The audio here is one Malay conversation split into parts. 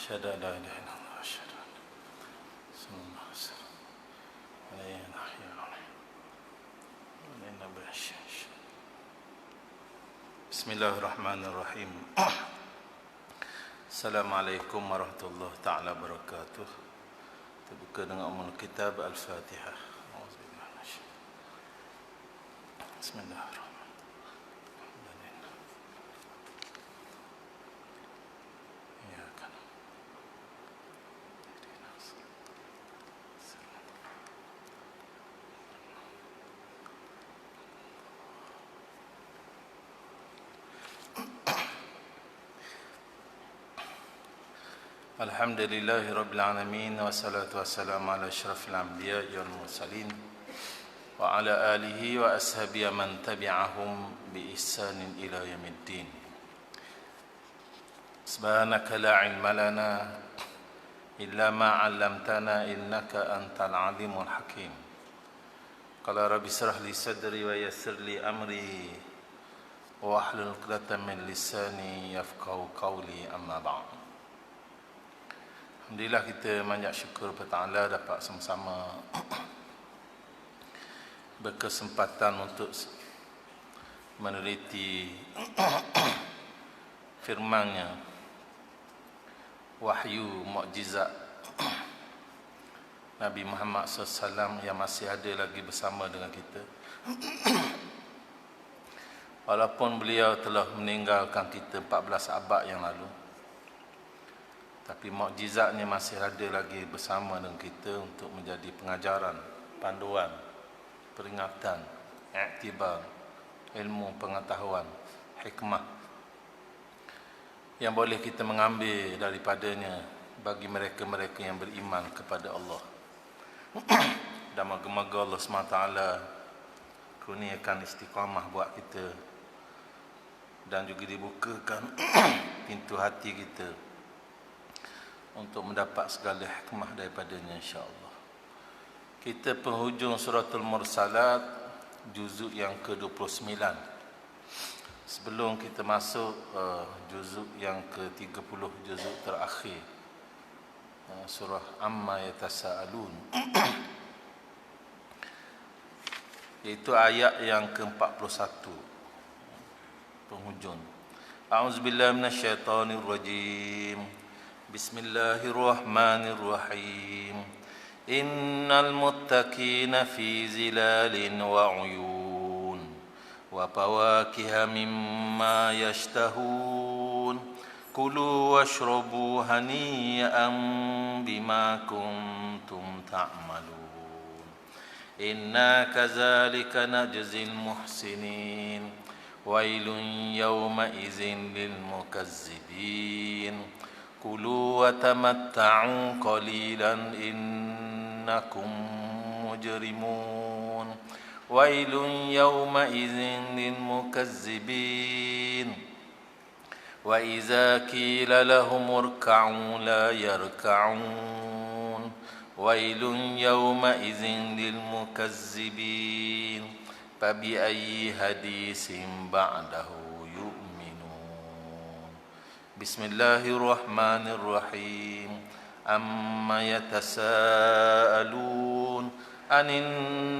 أشهد أن لا إله إلا الله أشهد أن صلى الله عليه وسلم عليه نحيا علينا بالشيش. بسم الله الرحمن الرحيم. Assalamualaikum warahmatullahi ta'ala wabarakatuh. Kita buka dengan Ummul Kitab Al-Fatihah. Bismillahirrahmanirrahim. Alhamdulillahi Rabbil Alamin. Wassalatu wassalamu ala ashrafil anbiya wal mursalin wa ala alihi wa ashabihi man tabi'ahum bi ihsanin ila yaumiddin. Subhanaka la ilma lana illa ma 'allamtana innaka antal alimul hakim. Qala rabbi shrah li sadri wa yassir li amri wa hlul 'uqdatam min lisani yafqahu qawli, amma ba'd. Alhamdulillah, kita banyak syukur kepada Allah dapat sama-sama berkesempatan untuk meneliti firman-Nya, wahyu mukjizat Nabi Muhammad SAW yang masih ada lagi bersama dengan kita. Walaupun beliau telah meninggalkan kita 14 abad yang lalu, tapi mukjizatnya masih ada lagi bersama dengan kita untuk menjadi pengajaran, panduan, peringatan, iktibar, ilmu pengetahuan, hikmah yang boleh kita mengambil daripadanya bagi mereka-mereka yang beriman kepada Allah. Dan moga-moga Allah SWT kurniakan istiqamah buat kita dan juga dibukakan pintu hati kita untuk mendapat segala hikmah daripadanya, insya-Allah. Kita penghujung suratul Mursalat, juzuk yang ke-29. Sebelum kita masuk juzuk yang ke-30, juzuk terakhir, surah Amma Yatasa'alun, iaitu ayat yang ke-41, penghujung. A'udzubillahi minasyaitonirrajim. Bismillahirrahmanirrahim. Innal muttaqina fi zilalin wa 'uyun wa fawakiha mimma yashtahun. Kulu washrabu hani'an bima kuntum ta'malun. Inna kadzalika najzil muhsinin. Wailun yawma idzin lil mukazzibin. Kulu wa tamatta'u qalilan innakum mujrimun. Wailun yawma idzin lil mukazzibin. Wa idza qila lahum irka'u la yarka'un. Wailun yawma idzin lil mukazzibin. Fabi ayyi hadisin ba'dahu. Bismillahirrahmanirrahim. Amma yatasa'alun anin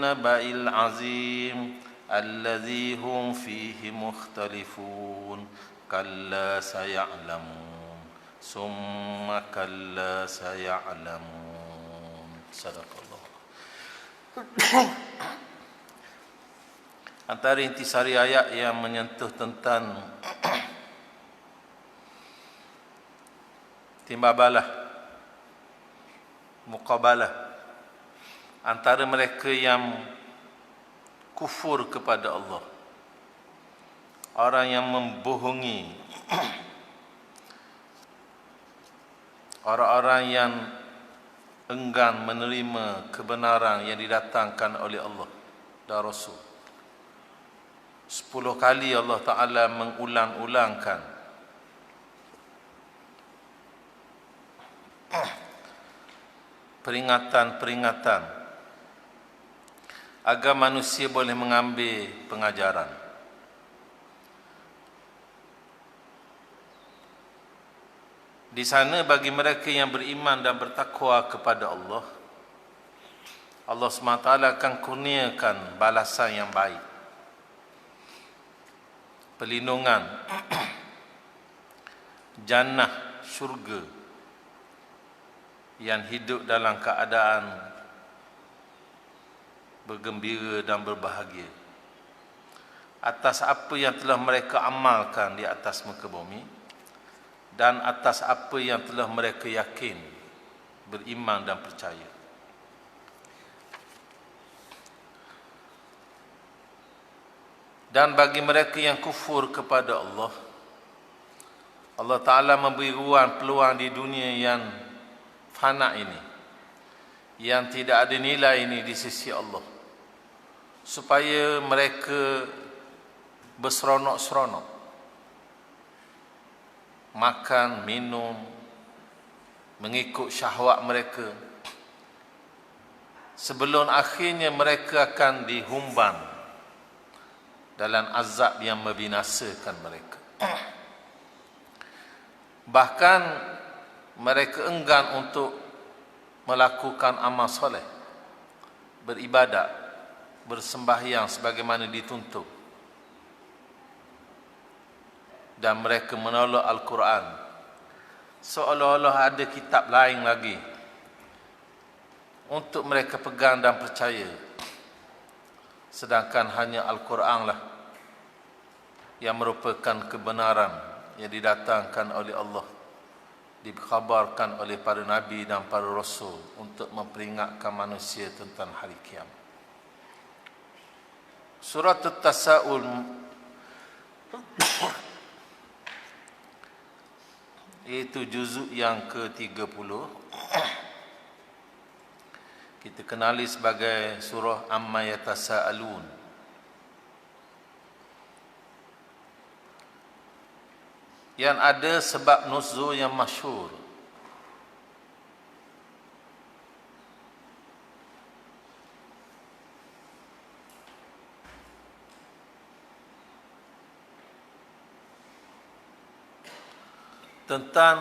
naba'il azim alladzi hum fihi mukhtalifun. Kalla saya'lamun summa kalla saya'lamun. Sadaqallah. Antara intisari ayat yang menyentuh tentang timbabalah, muqabalah antara mereka yang kufur kepada Allah, orang yang membohongi, orang-orang yang enggan menerima kebenaran yang didatangkan oleh Allah dan Rasul. 10 kali Allah Ta'ala mengulang-ulangkan peringatan-peringatan agar manusia boleh mengambil pengajaran. Di sana bagi mereka yang beriman dan bertakwa kepada Allah, Allah SWT akan kurniakan balasan yang baik, perlindungan, jannah, syurga yang hidup dalam keadaan bergembira dan berbahagia atas apa yang telah mereka amalkan di atas muka bumi dan atas apa yang telah mereka yakin, beriman dan percaya. Dan bagi mereka yang kufur kepada Allah, Allah Ta'ala memberi ruang peluang di dunia yang fana ini, yang tidak ada nilai ini di sisi Allah, supaya mereka berseronok-seronok, makan, minum, mengikut syahwat mereka, sebelum akhirnya mereka akan dihumban dalam azab yang membinasakan mereka. Bahkan mereka enggan untuk melakukan amal soleh, beribadat, bersembahyang sebagaimana dituntut. Dan mereka menolak Al-Quran, seolah-olah ada kitab lain lagi untuk mereka pegang dan percaya, sedangkan hanya Al-Quran lah yang merupakan kebenaran yang didatangkan oleh Allah, dikhabarkan oleh para Nabi dan para Rasul untuk memperingatkan manusia tentang hari kiamat. Surat At-Tasa'ul iaitu juzuk yang ke-30, kita kenali sebagai surah Amma Yatasa'alun. Yang ada sebab nuzul yang masyhur. Tentang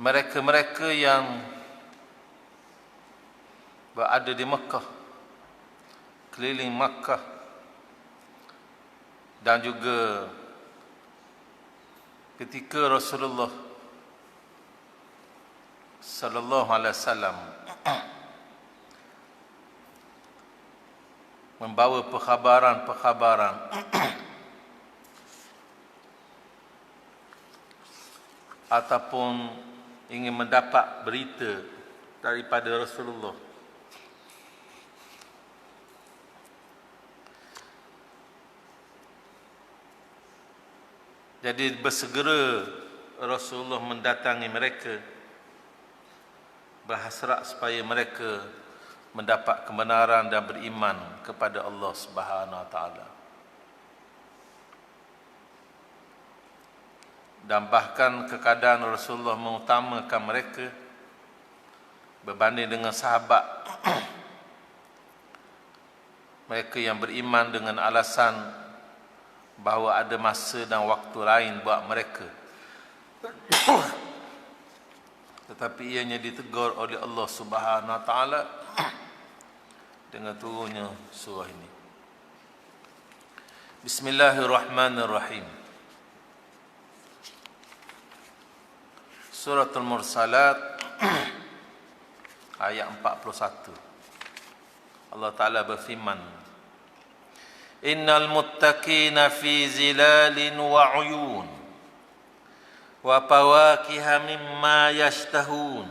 mereka-mereka yang berada di Mekah, keliling Mekah, dan juga ketika Rasulullah sallallahu alaihi wasallam membawa perkhabaran-perkhabaran ataupun ingin mendapat berita daripada Rasulullah, jadi bersegera Rasulullah mendatangi mereka, berhasrat supaya mereka mendapat kebenaran dan beriman kepada Allah Subhanahu wa taala. Dan bahkan keadaan Rasulullah mengutamakan mereka berbanding dengan sahabat mereka yang beriman dengan alasan bahawa ada masa dan waktu lain buat mereka. Tetapi ianya ditegur oleh Allah Subhanahu wa taala dengan turunnya surah ini. Bismillahirrahmanirrahim. Suratul Mursalat ayat 41. Allah Ta'ala berfirman, Innal muttaqina fi zilalin wa uyun wa fawakiha mimma yashtahun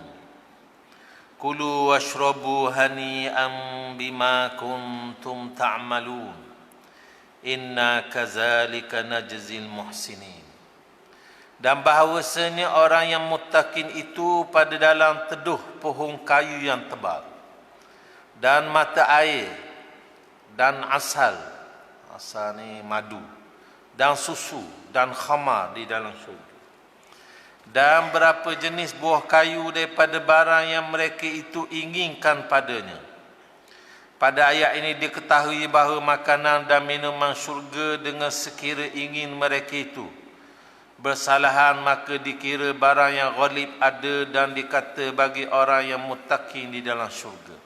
kulu washrabu hani'an bima kuntum ta'malun inna kazalika najzil muhsinin. Dan bahawasanya orang yang muttaqin itu pada dalam teduh pohon kayu yang tebal dan mata air dan asal ni madu dan susu dan khamar di dalam syurga, dan berapa jenis buah kayu daripada barang yang mereka itu inginkan padanya, Pada ayat ini diketahui bahawa makanan dan minuman syurga dengan sekira ingin mereka itu bersalahan, maka dikira barang yang ghalib ada dan dikata bagi orang yang muttaqin di dalam syurga.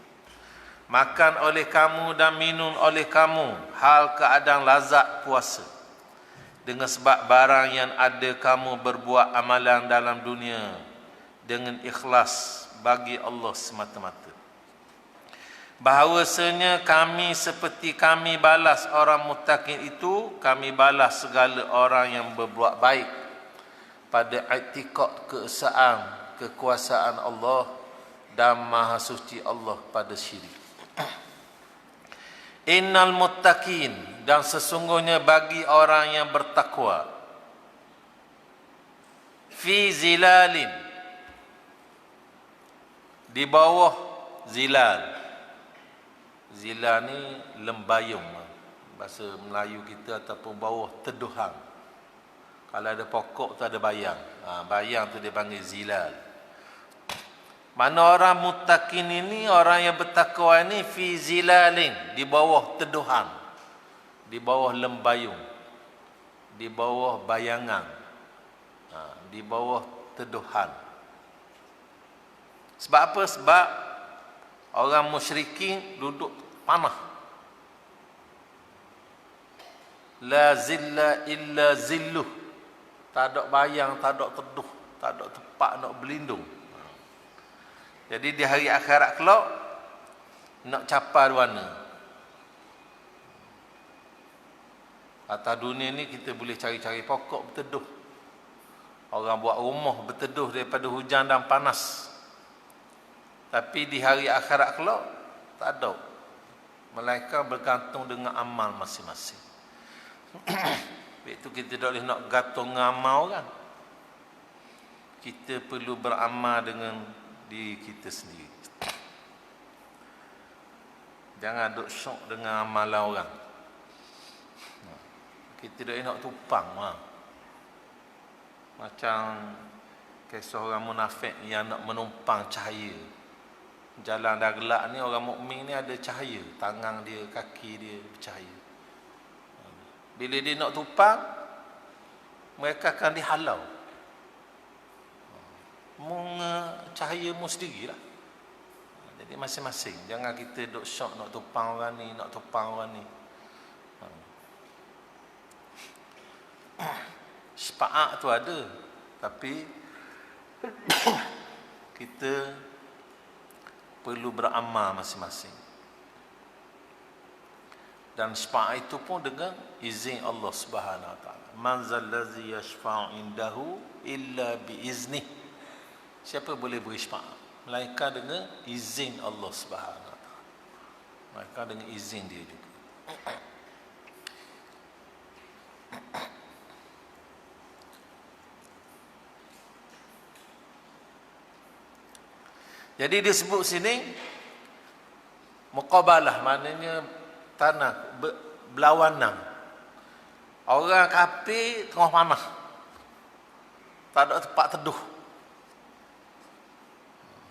Makan oleh kamu dan minum oleh kamu hal keadaan lazat puasa, dengan sebab barang yang ada kamu berbuat amalan dalam dunia dengan ikhlas bagi Allah semata-mata. Bahawasanya kami seperti kami balas orang muttaqin itu, kami balas segala orang yang berbuat baik pada i'tiqad keesaan kekuasaan Allah dan maha suci Allah pada syirik. Innal muttaqin, dan sesungguhnya bagi orang yang bertakwa, fi zilalin, di bawah zilal. Zilal ni lembayung bahasa Melayu kita, ataupun bawah teduhan. Kalau ada pokok tu ada bayang. Bayang tu dia panggil zilal. Mana orang muttaqin ini, orang yang bertakwa ini, fi zilalin, di bawah teduhan, di bawah lembayung, di bawah bayangan, di bawah teduhan. Sebab apa? Sebab orang musyrikin duduk panah. La zilla illa zilluh. Tak ada bayang, tak ada teduh, tak ada tempat nak berlindung. Jadi di hari akhirat kelak nak capai warna. Atas dunia ni kita boleh cari-cari pokok berteduh. Orang buat rumah berteduh daripada hujan dan panas. Tapi di hari akhirat kelak tak ada. Melainkan bergantung dengan amal masing-masing. Itu kita tak boleh nak gantung dengan amal kan. Kita perlu beramal dengan diri kita sendiri. Jangan duk syok dengan amalan orang. Kita tak boleh nak tupang. Macam kisah orang munafik yang nak menumpang cahaya. Jalan dah gelap ni, orang mukmin ni ada cahaya, tangan dia, kaki dia bercahaya. Bila dia nak tupang, mereka akan dihalau. Cahaya mu sendirilah. Jadi masing-masing, jangan kita duk syok nak tupang orang ni, nak tupang orang ni. Syafaat tu ada, tapi kita perlu beramal masing-masing. Dan syafaat itu pun dengan izin Allah Subhanahu Wa Taala. Man zallazi yashfa'u indahu illa biiznih. Siapa boleh beri syafaat melainkan dengan izin Allah Subhanahu Wa Taala. Melainkan dengan izin dia juga. Jadi disebut sini muqabalah, maknanya tanah berlawanan. Orang kafir tengah panah, tak ada tempat teduh.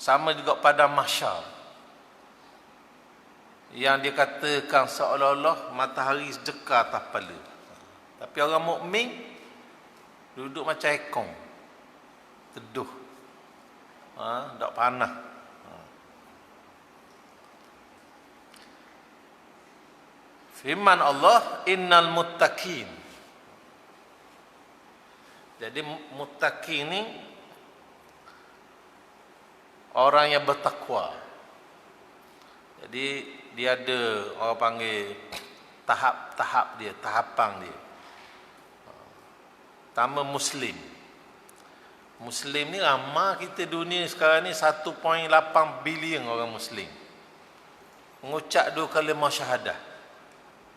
Sama juga pada mahsyar, yang dikatakan seolah-olah matahari sedekar atas kepala. Tapi orang mukmin duduk macam ekong, teduh, tak panah. Firman Allah, innal muttaqin. Jadi muttaqin ni orang yang bertakwa. Jadi dia ada, orang panggil tahap-tahap dia, tahapan dia. Pertama Muslim. Muslim ni ramai kita dunia sekarang ni 1.8 bilion orang Muslim. Mengucap dua kalimah syahadah.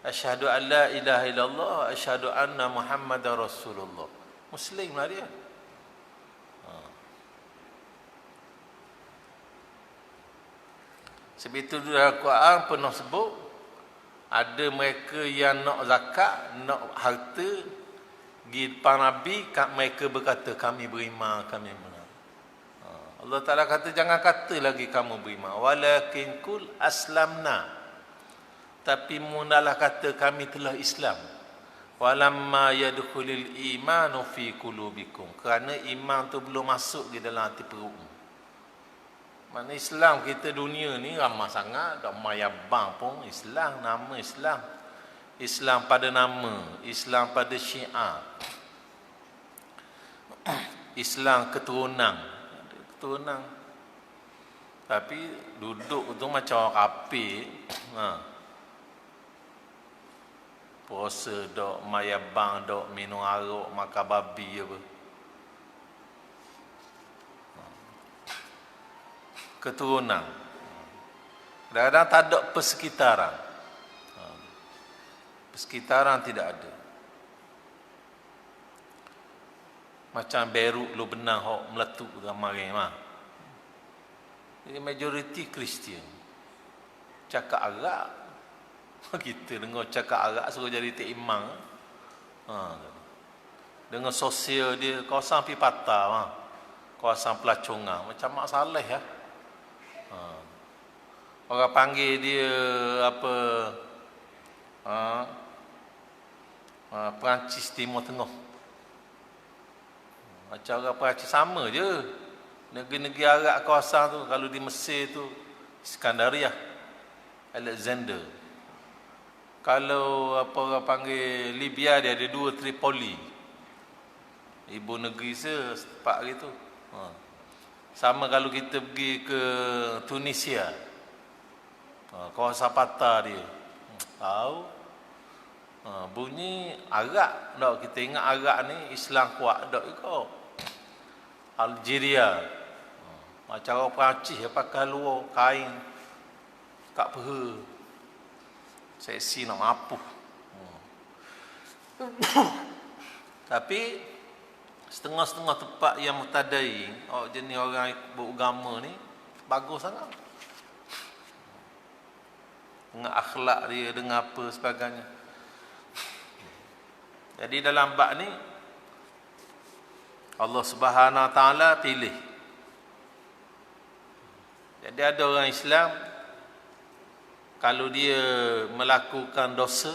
Asyhadu an la ilaha illallah, asyhadu anna Muhammadar Rasulullah. Muslim lah dia. Sebab itu dalam Quran pernah sebut, ada mereka yang nak zakat, nak harta, pergi depan Nabi, mereka berkata kami beriman, kami benar. Allah Ta'ala kata jangan kata lagi kamu beriman, walakin kul aslamna. tapi mundalah kata kami telah Islam. Walamma yadkhulul imanu fi qulubikum, kerana iman tu belum masuk di dalam hati perut. Mana Islam kita dunia ni ramai sangat, dak mayabang pun Islam, nama Islam. Islam pada nama, Islam pada syiar. Islam keturunan. Tapi duduk tu macam orang kafir. Puasa dok, mayabang dok, minum arak, makan babi apa. Keturunan. Kadang-kadang tak ada persekitaran. Persekitaran tidak ada. Macam Beirut lu benang hok meletup ramai mah. Jadi majoriti Kristian. Cakap Arab. Kita dengar cakap Arab suruh jadi tek imam. Dengan sosial dia kawasan pi patah, kawasan pelacongan macam Mak Saleh ya. Orang panggil dia apa? Perancis Timur Tengah. Macam orang Perancis sama je. Negeri-negeri Arab kawasan tu, kalau di Mesir tu Iskandariah, Alexander. Kalau apa orang panggil Libya, dia ada 2 Tripoli. Ibu negeri setempat gitu. Sama kalau kita pergi ke Tunisia. Kawasan patah dia. Tahu? Bunyi Arab. Tak, kita ingat Arab ni Islam kuat. Tak ikut. Algeria. Macam orang Perancis pakai luar kain kat peha. Seksi nak mapuh. Tapi setengah-setengah tempat yang mutadai, jenis orang beragama ni bagus sangat. Dengan akhlak dia, dengan apa sebagainya. Jadi dalam bab ni Allah Subhanahu Wa Taala pilih. Jadi ada orang Islam, kalau dia melakukan dosa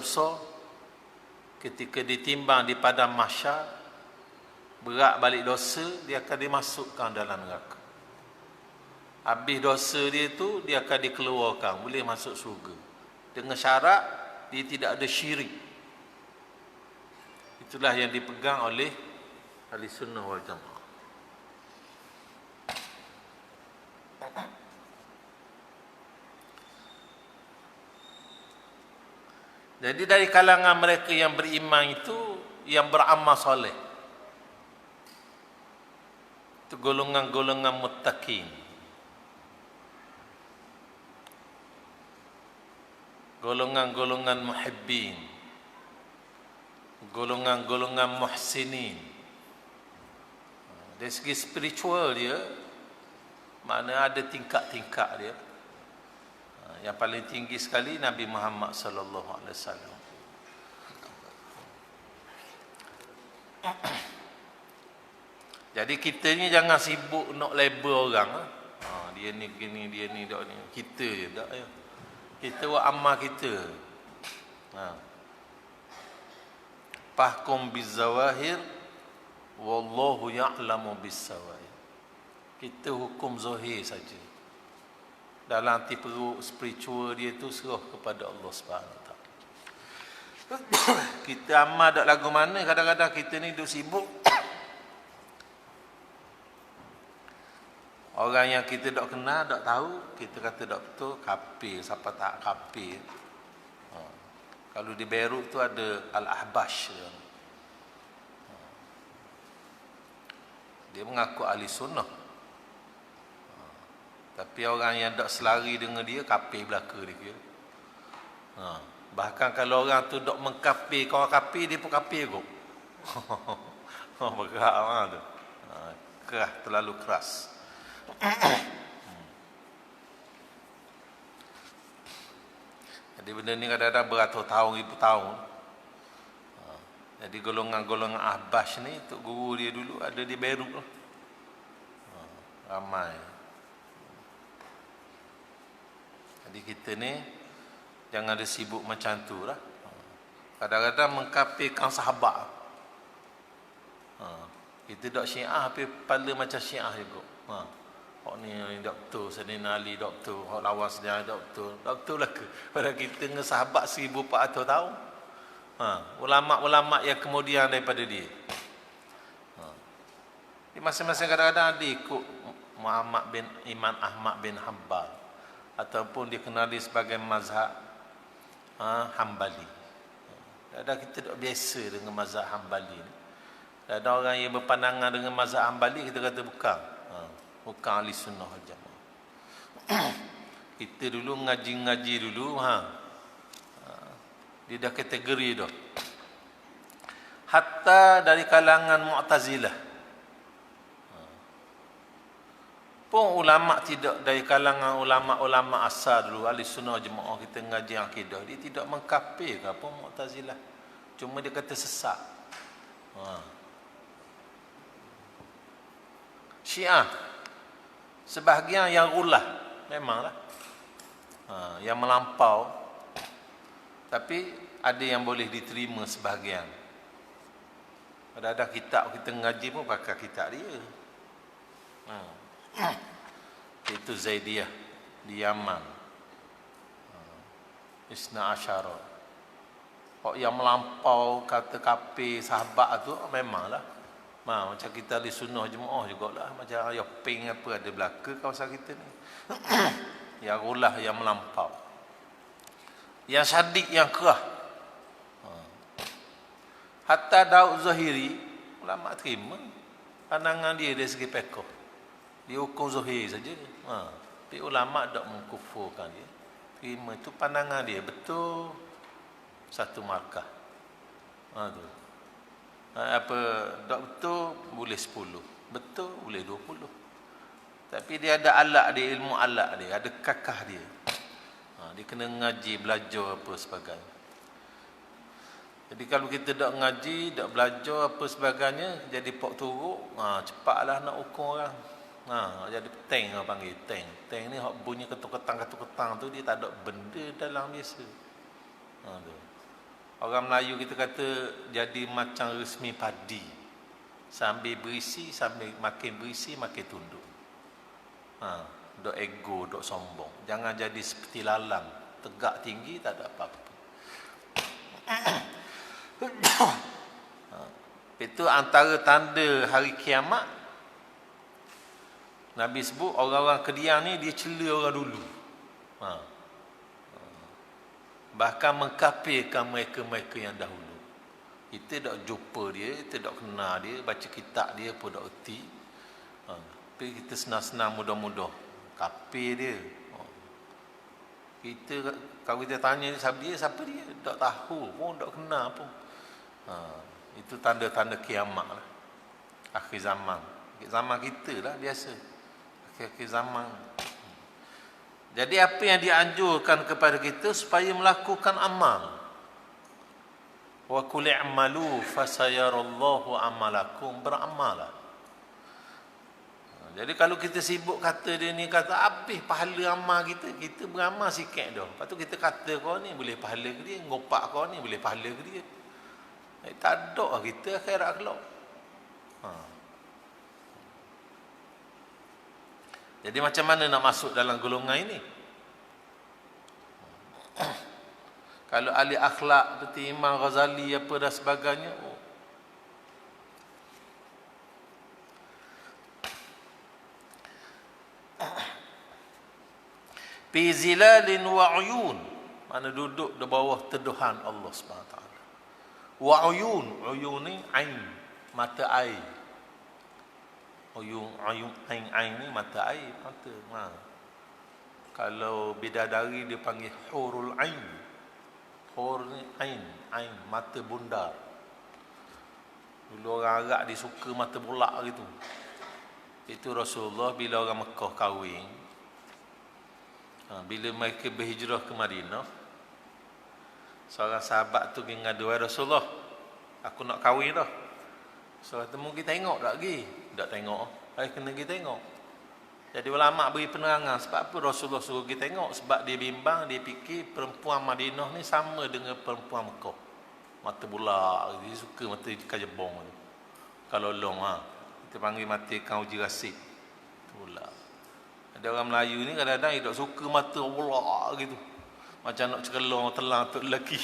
besar, ketika ditimbang di padang mahsyar, berat balik dosa, dia akan dimasukkan dalam neraka. Habis dosa dia tu, dia akan dikeluarkan, boleh masuk syurga. Dengan syarat dia tidak ada syirik. Itulah yang dipegang oleh Ahli Sunnah wal Jamaah. Jadi dari kalangan mereka yang beriman itu, yang beramal soleh, itu golongan-golongan muttaqin, golongan-golongan muhibbin, golongan-golongan muhsinin. Dari segi spiritual dia, mana ada tingkat-tingkat dia. Yang paling tinggi sekali Nabi Muhammad sallallahu alaihi wasallam. Jadi kita ni jangan sibuk nak label orang. Dia ni gini, dia ni dak ni. Kita je dak ya. Kita buat amal kita. Fahkum bizawahir wallahu ya'lamu bis-sawahir. Kita hukum zahir saja. Dalam hati perut spiritual dia tu serah kepada Allah Subhanahu Wa Taala. Kita amal dak lagu mana, kadang-kadang kita ni duk sibuk. Orang yang kita dak kenal, dak tahu, kita kata dak betul, kafir, siapa tak kafir. Kalau di Beirut tu ada Al-Ahbash. Dia mengaku ahli sunnah. Tapi orang yang tak selari dengan dia, kafir belaka dia. Bahkan kalau orang tu dok mengkafir, kalau kafir dia pun kafir kok. Berat orang tu. Keras, terlalu keras. Jadi benda ni kadang-kadang beratus tahun, ribu tahun. Jadi golongan-golongan Ahbash ni, tok guru dia dulu ada di Beirut lah. Ramai. Jadi kita ni jangan ada sibuk macam tu lah. Kadang-kadang mengkafirkan sahabat. Kita dok Syiah tapi kepala macam Syiah juga. Hak ni doktor, Saidina Ali doktor, hak lawan Saidina doktor. Doktor lah ke? Pada kita dengan sahabat 1400 tahun. Ulama-ulama yang kemudian daripada dia. Di masing-masing kadang-kadang dia ikut Muhammad bin Imam Ahmad bin Hanbal ataupun dikenali sebagai mazhab Hambali. Kadang kita tak biasa dengan mazhab Hambali ni. Ada orang yang berpandangan dengan mazhab Hambali, kita kata bukan. Bukan ahli sunnah jamaah. Kita dulu ngaji-ngaji dulu, dia dah kategori dah. Hatta dari kalangan Mu'tazilah. Pun ulama tidak dari kalangan ulama-ulama asal dulu, ahli sunnah jemaah kita ngaji akidah, dia tidak mengkafirkan pun Mu'tazilah. Cuma dia kata sesat. Syiah sebahagian yang ulah memanglah, yang melampau, tapi ada yang boleh diterima sebahagian. Kadang-kadang kitab kita ngaji pun pakai kitab dia. Itu Zaidiyah di Yaman, Isna Asyara. Kok yang melampau kata kafir sahabat tu memanglah. Macam kita di sunnah jemaah jugalah, macam ayah ping apa ada belaka kawasan kita ni. Yang ulah, yang melampau, yang syadik, yang kerah. Hatta Daud Zahiri ulama terima pandangan dia dari segi fiqh. Dia hukum zahir saja. Tapi ulama tak mengkufurkan dia. Terima itu pandangan dia, betul satu markah. Tu. Apa tak betul boleh 10, betul boleh 20. Tapi dia ada alat dia, ilmu alat dia, ada kakah dia. Dia kena ngaji, belajar apa sebagainya. Jadi kalau kita tak ngaji, tak belajar apa sebagainya, jadi pok turuk, cepatlah nak ukur orang. Jadi tank orang panggil tank. Tank ni hak bunyi ketuk-ketang tu dia tak ada benda dalam biasa. Tu. Orang Melayu kita kata jadi macam resmi padi. Sambil berisi, sambil makin berisi, makin tunduk. Dok ego, dok sombong. Jangan jadi seperti lalang. Tegak tinggi, tak ada apa-apa. Itu antara tanda hari kiamat. Nabi sebut orang-orang kedian ni dia cela orang dulu. Bahkan mengkafirkan mereka-mereka yang dahulu. Kita tak jumpa dia, kita tak kenal dia, baca kitab dia pun tak erti. Tapi kita senang-senang mudah-mudah kafir dia. Kita kalau kita tanya siapa dia, tak tahu pun, tak kenal pun. Itu tanda-tanda kiamat lah. Akhir zaman. Zaman kita lah biasa. Akhir-akhir zaman. Jadi apa yang dianjurkan kepada kita supaya melakukan amal. Wa qul i'malu fasayarallahu amalakum, beramallah. Jadi kalau kita sibuk kata dia ni, kata habis pahala amal kita beramal sikit dah. Lepas tu kita kata kau ni boleh pahala ke dia, ngopak kau ni boleh pahala ke dia. Tak ada kita akhirat kelak. Jadi macam mana nak masuk dalam golongan ini? Kalau ahli akhlak seperti Imam Ghazali apa dan sebagainya, fi zilalin wa uyun, mana duduk di bawah teduhan Allah Subhanahu taala. Wa uyun ni ain, mata air. Uyun ain ni mata air, mata. Kalau bidadari dia panggil hurul ain. Hur ni ain, mata bundar. Dulu orang Arab dia suka mata bulak gitu. Itu Rasulullah bila orang Mekah kahwin. Bila mereka berhijrah ke Madinah, seorang sahabat tu pergi ngadu, Rasulullah, aku nak kahwin dah. Seorang temu kita tengok tak lagi? Tak tengok. Kena kita tengok. Jadi ulama beri penerangan sebab apa Rasulullah suruh kita tengok, sebab dia bimbang, dia fikir perempuan Madinah ni sama dengan perempuan Mekah. Mata bulat, dia suka mata kajebong tu. Kalau long kita panggil mata kau uji rasik. Bulat. Ada orang Melayu ni kadang-kadang dia tak suka mata bulat gitu. Macam nak cekelong telang tu lelaki.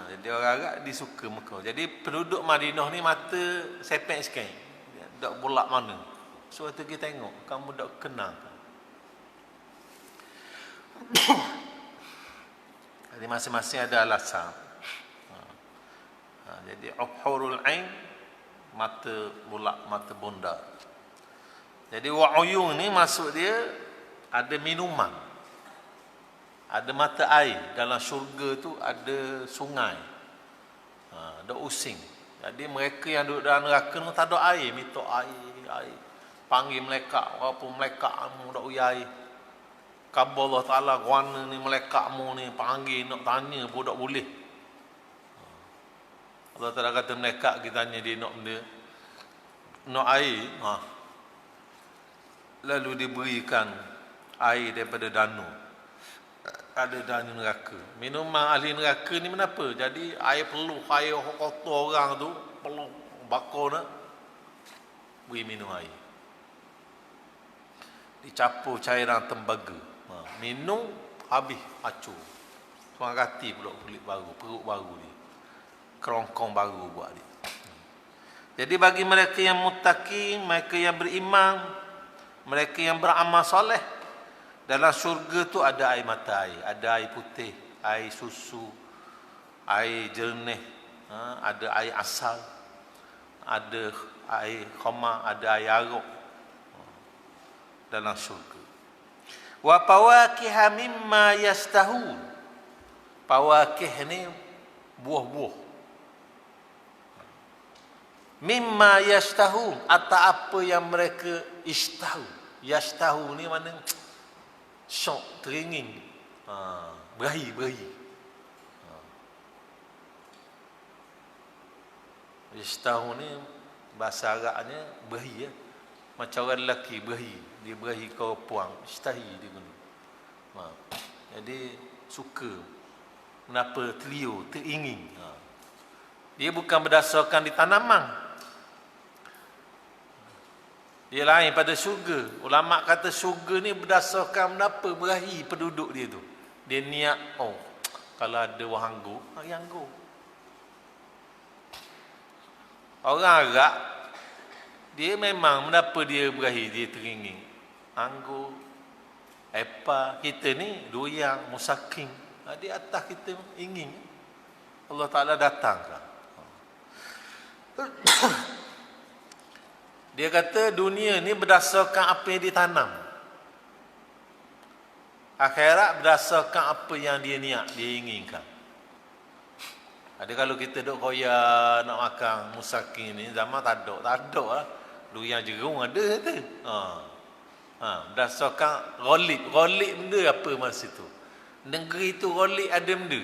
Jadi orang Arab dia suka Mekah. Jadi penduduk Madinah ni mata sepek sikit. Tak bulat mana. So waktu kita tengok, kamu tak kenal. Jadi masing-masing ada alasan. Jadi hurul ain, mata bulat, mata bundar. Jadi wa'uyun ni maksud dia ada minuman. Ada mata air. Dalam syurga tu ada sungai. Ada using. Jadi mereka yang duduk dalam neraka tu tak ada air, minta air. Panggil malaikat, walaupun malaikatmu tak uya air. Khabar Allah Ta'ala, guana ni malaikatmu ni panggil nak tanya pun tak boleh. Allah Ta'ala kata malaikat kita tanya dia nak benda, nak air, lalu diberikan air daripada danau. Ada danau neraka. Minuman ahli neraka ni kenapa? Jadi air peluh, air kotor orang tu peluh bakar nak beri minum air. Dicampur cairan tembaga. Minum habis acur. Tuan hati pula kulit baru, perut baru dia. Kerongkong baru buat dia. Jadi bagi mereka yang muttaqin, mereka yang beriman, mereka yang beramal soleh, dalam syurga tu ada air mata air, ada air putih, air susu, air jernih, ada air asal, ada air khamar, ada air arak dalam syurga. Wa fawakiha mimma yastahun. Fawakih ni buah-buah. Mimma yastahun, atau apa yang mereka istahu. Yastahu ni mana syok, teringin. Berahi. Yastahu ni bahasa Arabnya berahi ya. Macam orang lelaki berahi, dia berahi kau puang, istahi dia guna. Jadi suka, kenapa telio, teringin. Dia bukan berdasarkan di tanaman, dia lain pada syurga. Ulama kata syurga ni berdasarkan kenapa berahi penduduk dia tu. Dia niat, kalau ada wahanggu, anggur. Orang Arab dia memang kenapa dia berahi, dia teringin. Anggur, apa kita ni doyang, musaking. Di atas kita ingin. Allah Ta'ala datangkan. Dia kata dunia ni berdasarkan apa yang ditanam. Akhirat berdasarkan apa yang dia niat, dia inginkan. Ada kalau kita duk koyak nak makan musaking ni, zaman tak ada lah. Durian jerung ada tu. Berdasarkan ghalib benda apa masa tu. Negeri tu ghalib ada benda.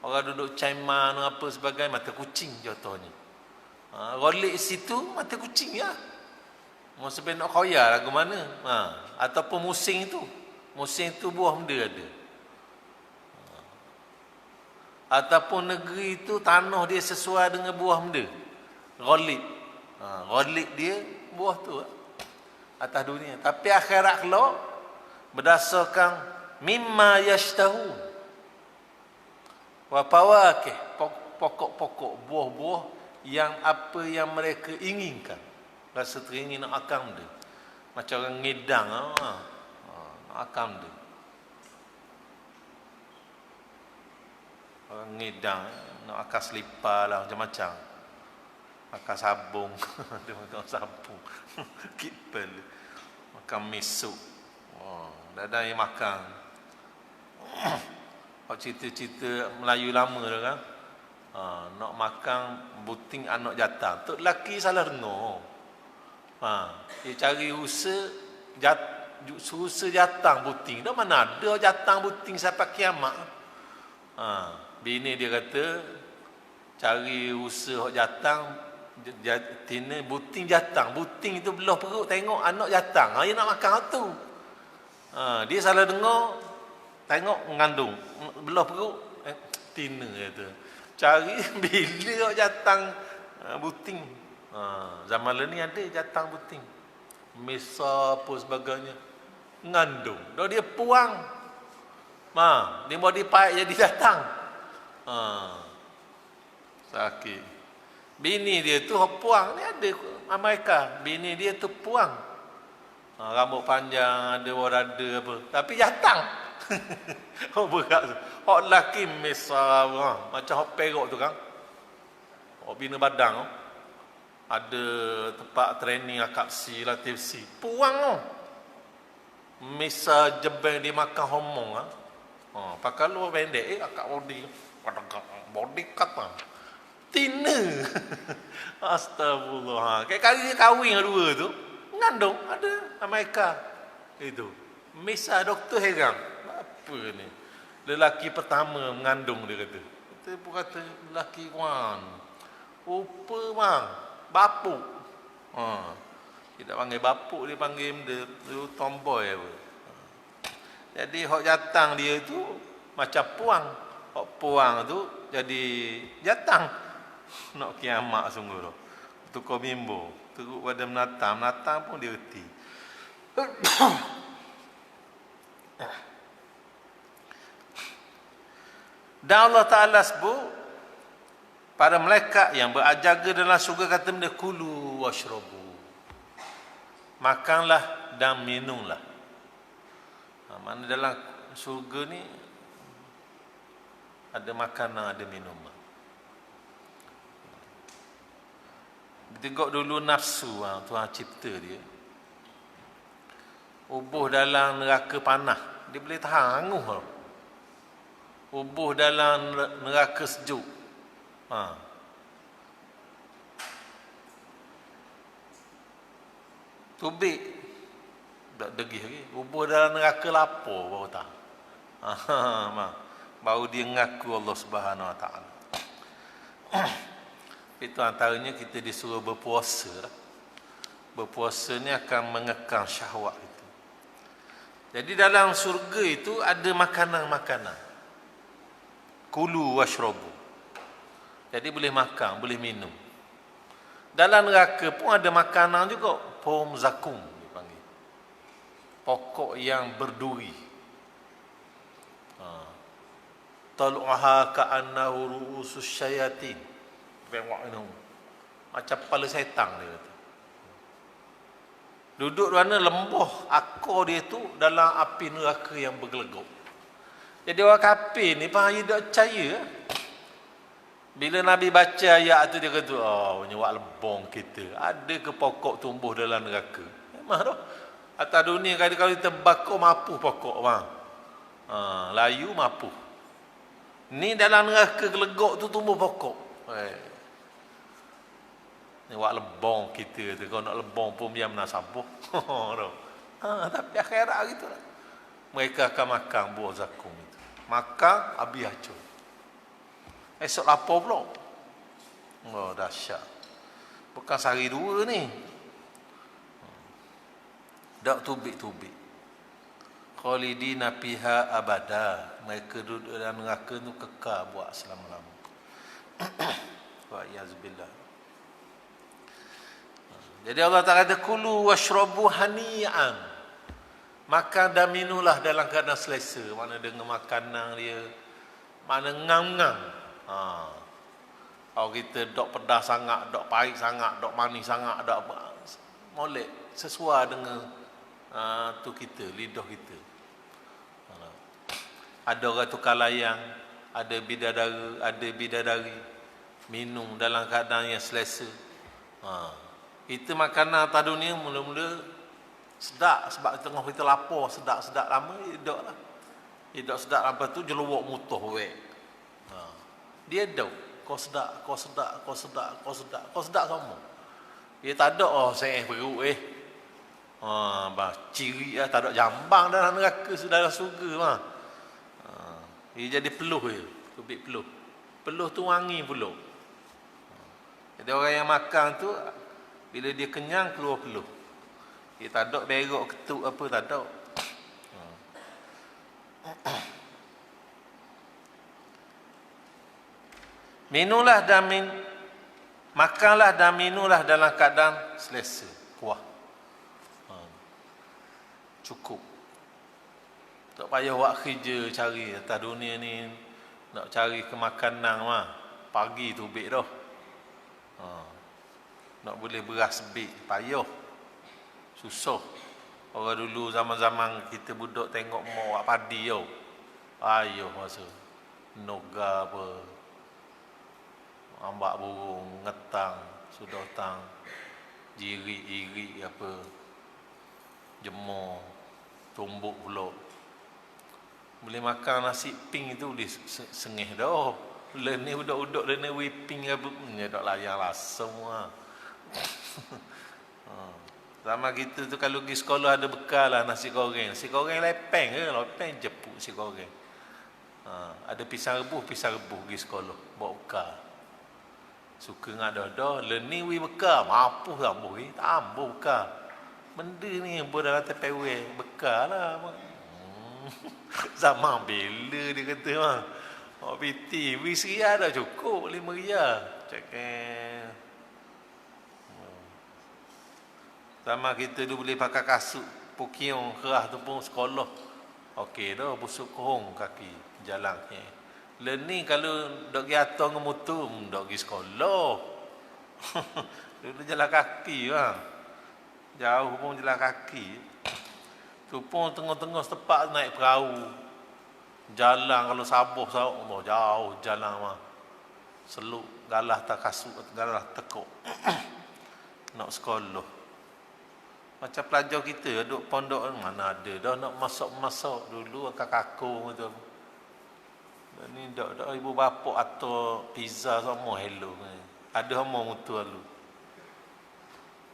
Orang duduk Caiman apa sebagainya, mata kucing contohnya. Ghalib situ mata kucing ya. Masa nak koyak lagu mana? Ataupun musim tu buah benda ada. Ataupun negeri itu tanah dia sesuai dengan buah benda. Ghalib. Ghalib dia buah tu atas dunia. Tapi akhirat kalau berdasarkan mimma yashtahun. Wa fawakih, pokok-pokok buah-buah yang apa yang mereka inginkan. Rasa teringin nak akan dia. Macam orang ngidang nak akan dia. Orang ngidang nak akan selipar lah macam-macam. Makan sabung. Dia makan sabung. Kipel. Makan misuk. Dah yang makan. Cerita-cerita Melayu lama tu kan. Nak makan buting anak jatang. Tok lelaki salah dengar. Dia cari usaha jatang buting. Dah mana ada jatang buting sampai kiamat. Bini dia kata cari usaha jatang Tina buting jatang. Buting itu belah perut tengok anak jatang. Dia nak makan tu. Dia salah dengar, tengok mengandung. Belah perut, tina kata. Cari bila jatang buting. Zaman lalu ni ada jatang buting. Mesa apa sebagainya. Ngandung. Dah dia puang. Dia mau dipaik jadi jatang. Sakit. Bini dia tu puang. Ni ada Amerika. Bini dia tu puang. Rambut panjang, ada warada apa. Tapi jatang. Berat tu. Hak lelaki mesra. Macam hak perok tu kan. Hak bina badang. Ada tempat training akak si, latif si. Puang tu. Mesa jebeng dia makan homong. Pakai luar pendek. Akak body cut lah. Tina. Astagfirullah. Kayak kali dia kahwin dengan dua tu. Ngandung. Ada Amerika. Itu. Mesa doktor heran. Apa ni? Lelaki pertama mengandung dia kata. Kita pun kata lelaki kawan. Rupa bang. Bapuk. Tidak panggil bapuk. Dia panggil benda. Dia tomboy apa. Jadi hak jatang dia tu macam puang. Hak puang tu jadi jatang. Nak kiamat sungguh tu. Tukar mimbo. Teruk pada menatang. Menatang pun dia reti. Dan Allah Ta'ala sebut para malaikat yang berajaga dalam syurga kata benda kulu washrabu. Makanlah dan minumlah. Mana dalam syurga ni ada makanan, ada minuman. Tengok dulu nafsu Tuhan cipta dia. Ubuh dalam neraka panah, dia boleh tahan hangus tau. Ubuh dalam neraka sejuk. Tubik tak degih lagi. Ubuh dalam neraka lapar baru tahan. Baru dia mengaku Allah Subhanahu Wa Taala. Itu antaranya kita disuruh berpuasa. Berpuasa ni akan mengekang syahwat itu. Jadi dalam surga itu ada makanan-makanan. Kulu washrabu. Jadi boleh makan, boleh minum. Dalam neraka pun ada makanan juga. Pom zakum dipanggil. Pokok yang berduri. Tal'uha ka'annahu ru'usus syayatin. Tengok ni. Macam kepala syaitan dia kata. Duduk di mana lembah akar dia tu dalam api neraka yang bergelegok. Jadi orang kafir ni dia tak percaya. Bila Nabi baca ayat tu dia kata, nyewak lebong kita. Ada ke pokok tumbuh dalam neraka? Memang tu. Atas dunia kalau kita bakar mapu pokok bang. Layu mapu. Ni dalam neraka gelegok tu tumbuh pokok. Nyewak lebong kita tu. Kalau nak lebong pun biar menasabuh. Tapi akhirat gitu lah. Mereka akan makan buah zakum itu. Makan habis hancur. Esok lapar pula. Dahsyat. Bukan sehari dua ni. Dak tubik-tubik. Khalidina fiha abada. Mereka duduk dalam neraka tu kekal buat selama-lama. Wa yazbillah. Jadi Allah Ta'ala kata kulu washrabu hani'an. Makan dan minumlah dalam keadaan selesa. Mana dengan makanan dia, mana ngam-ngam. Kalau kita dok pedas sangat, dok pahit sangat, dok manis sangat, dok molek sesuai dengan tu kita, lidah kita. Ada orang tukar layang, ada bidadari minum dalam keadaan yang selesa. Itu makanan atas dunia mula-mula sedap sebab tengah kita lapar, sedap-sedap lama hidup lah. Hidup sedap apa tu jelawak mutuh wek. Dia dau, kau sedap semua. Dia tak ada saya perut ciri tak ada jambang dalam neraka dalam surga mah. Dia jadi peluh je, tubik peluh. Peluh tu wangi pula. Jadi orang yang makan tu bila dia kenyang keluar peluh. Dia tak ada berok ketuk apa tak ada. Minumlah dan makanlah dan minumlah dalam keadaan selesa, puas. Cukup. Tak payah buat kerja cari atas dunia ni nak cari kemakanan mah. Pagi tu beg dah. Nak boleh beras beg payah. Susah. Orang dulu zaman-zaman kita budak tengok mak buat padi tau. Payah masa. Noga apa. Ambak burung, ngetang, sudah tang, jirik-jirik apa, jemur, tumbuk pula. Boleh makan nasi ping itu boleh sengih dah. Lain ni budak-budak lain ni whipping apa, tak layan lah semua. Sama kita tu kalau pergi sekolah ada bekal lah nasi goreng. Nasi goreng lepeng ke? Lepeng jepuk nasi goreng. Ada pisang rebus pergi sekolah, bawa bekal. Suka ngak dah learning we bekal mampu tambuh tambah bekal benda ni buat dalam tepewe bekal lah. Zaman bila dia kata mah PT we seria dah cukup 5 ria cakap sama kita dulu boleh pakai kasut pukiong kerah tu pun sekolah okey dah busuk kohong kaki jalan ni. Learning kalau dok pergi atas dengan motor, dok pergi sekolah. Dulu jalan kaki bang. Jauh pun jalan kaki. Tu pun tengah-tengah setepak naik perahu. Jalan kalau Sabah jauh jalan mah. Seluk galah tak kasut, galah tekuk. Nak sekolah. Macam pelajar kita duduk pondok mana ada dah nak masak-masak dulu kakak-kakung tu. Ni dak ibu bapa atau pizza semua hello. Ada semua mutu lalu.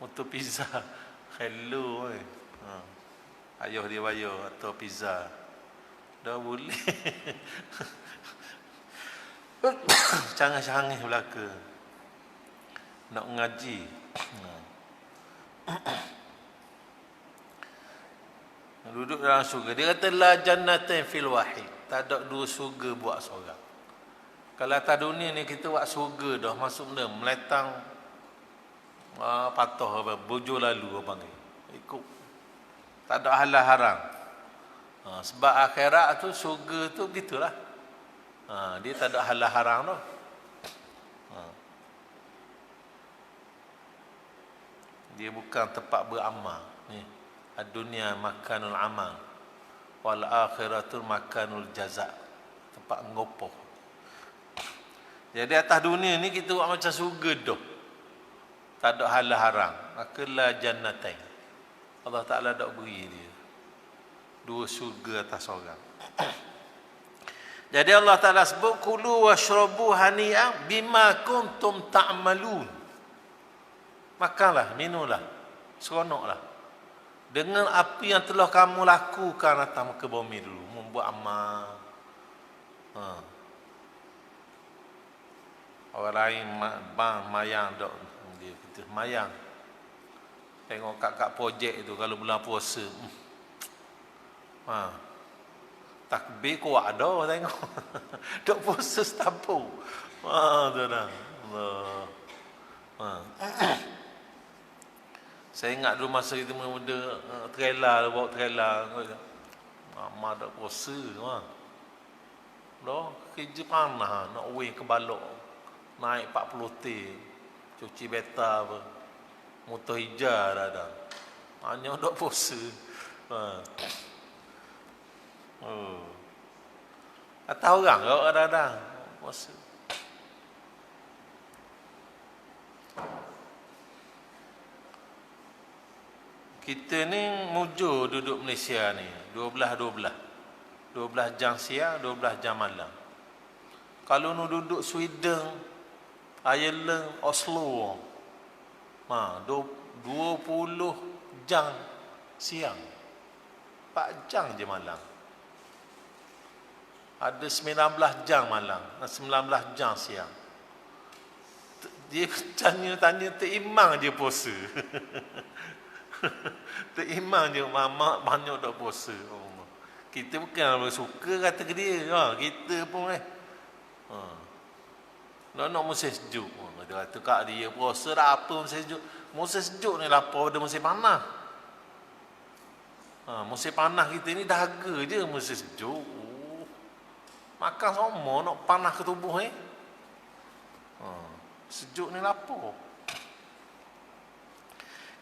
Mutu pizza. Hello. Ayah dia bayar atau pizza. Dah boleh. Canggih-canggih belaka. Nak ngaji. Duduk dalam syurga. Dia kata la jannatin fil wahid. Tak ada 2 syurga buat seorang. Kalau atas dunia ni kita buat syurga dah masuk benda meletang patah apa bujur lalu apa panggil. Ikut. Tak ada halal haram. Sebab akhirat tu syurga tu begitulah. Dia tak ada halal haram dah. Dia bukan tempat beramal ni. Dunia makanul amal wal akhiratul makanul jaza, tempat ngopoh. Jadi atas dunia ni kita buat macam surga dah. Tak ada halal haram. Maka la jannatain. Allah Taala dak beri dia 2 syurga atas orang. Jadi Allah Taala sebut kulu washrabu hani'an bima kuntum ta'malun. Makanlah, minumlah, seronoklah dengan apa yang telah kamu lakukan atas muka bumi dulu, membuat amal. Orang lain mayang dok dia kita mayang. Tengok kat projek itu kalau bulan puasa. Takbir kuat dah tengok. Dok puasa setampuk. Tu dah. Saya ingat dulu masa kita muda trailer bawa trailer. Mama dak puasa mah. Dah kerja panah nak weh ke balok. Naik 40 T. Cuci beta apa. Motor hijau dah. Hanya dak puasa. Atau orang kau ada puasa. Kita ni mujur duduk Malaysia ni 12 jam siang, 12 jam malam. Kalau nu duduk Sweden, Ireland, Oslo 20 jam siang, 4 jam je malam. Ada 19 jam malam, 19 jam siang. Dia tanya Tok Imam je puasa. Tok Imam je mamak banyak tak puasa. Allah. Kita bukan suka kata ke dia. Kita pun nak musim sejuk. Dia kata kat dia puasa dah apa musim sejuk. Musim sejuk ni lapar pada musim panas. Musim panas kita ni dahaga je musim sejuk. Makan semua nak panas ke tubuh ni. Sejuk ni lapar.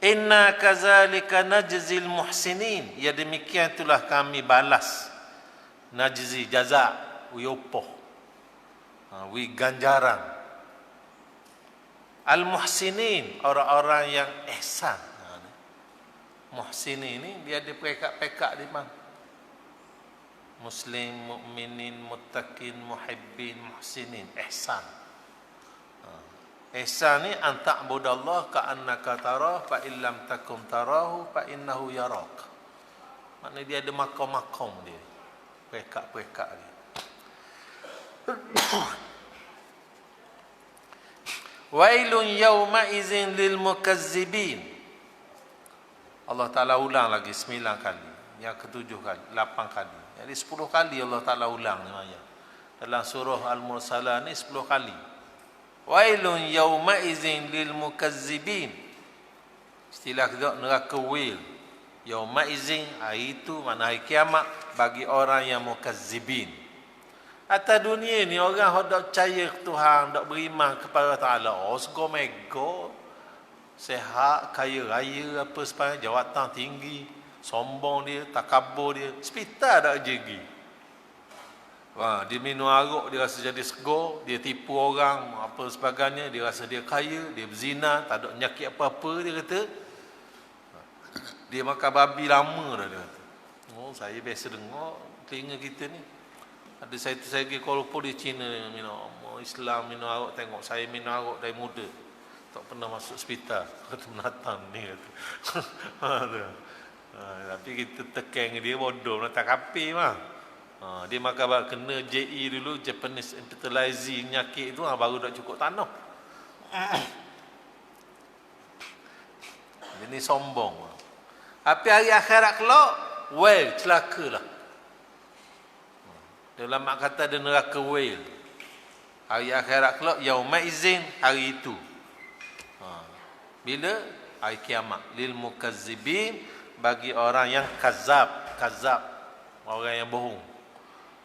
Inna kazalika najzil muhsinin. Ya demikian itulah kami balas. Najzi jaza, wi upah. Wi ganjaran. Al-muhsinin, orang-orang yang ihsan. Muhsinin ni dia ada pekat-pekat di mana? Muslim, mukminin, muttaqin, muhibbin, muhsinin, ihsan. Ihsan ni an ta'budallah ka'annaka tarah fa illam takum tarahu fa innahu yarak. Maknanya dia ada makom-makom dia. Pekat-pekat dia. Wailun yawma izin lil mukazzibin. Allah Ta'ala ulang lagi 9 kali. Yang ke-7 kali, 8 kali. Jadi 10 kali Allah Ta'ala ulang ni ayat. Dalam surah Al-Mursalah ni 10 kali. Wailun yawma izin lil mukazzibin. Istilah kedua neraka wail. Yawma izin, hari itu mana hari kiamat bagi orang yang mukazzibin. Atas dunia ni orang yang tak percaya ke Tuhan, tak beriman kepada Ta'ala. Sego mego, sehat, kaya raya, apa sepanjang, jawatan tinggi, sombong dia, takabur dia, hospital tak jegi. Dia minum arak, dia rasa jadi sego, dia tipu orang, apa sebagainya, dia rasa dia kaya, dia berzina, tak ada penyakit apa-apa, dia kata. Dia makan babi lama dah, dia kata. Saya biasa dengar telinga kita ni. Ada saya pergi Kuala Lumpur di China minum Islam minum arak, tengok saya minum arak dari muda. Tak pernah masuk hospital. Kata menatang ni kata. Tapi kita tekan dia bodoh nak kapi mah. Dia makan kena JE dulu, Japanese Enterprising penyakit tu baru dah cukup tanah. Ini sombong. Tapi hari akhirat kelak, celakalah. Dalam mak kata ada neraka wail. Hari akhirat kelak yauma izin, hari itu. Bila? Hari kiamat. Lil mukazzibin, bagi orang yang kazab, orang yang bohong.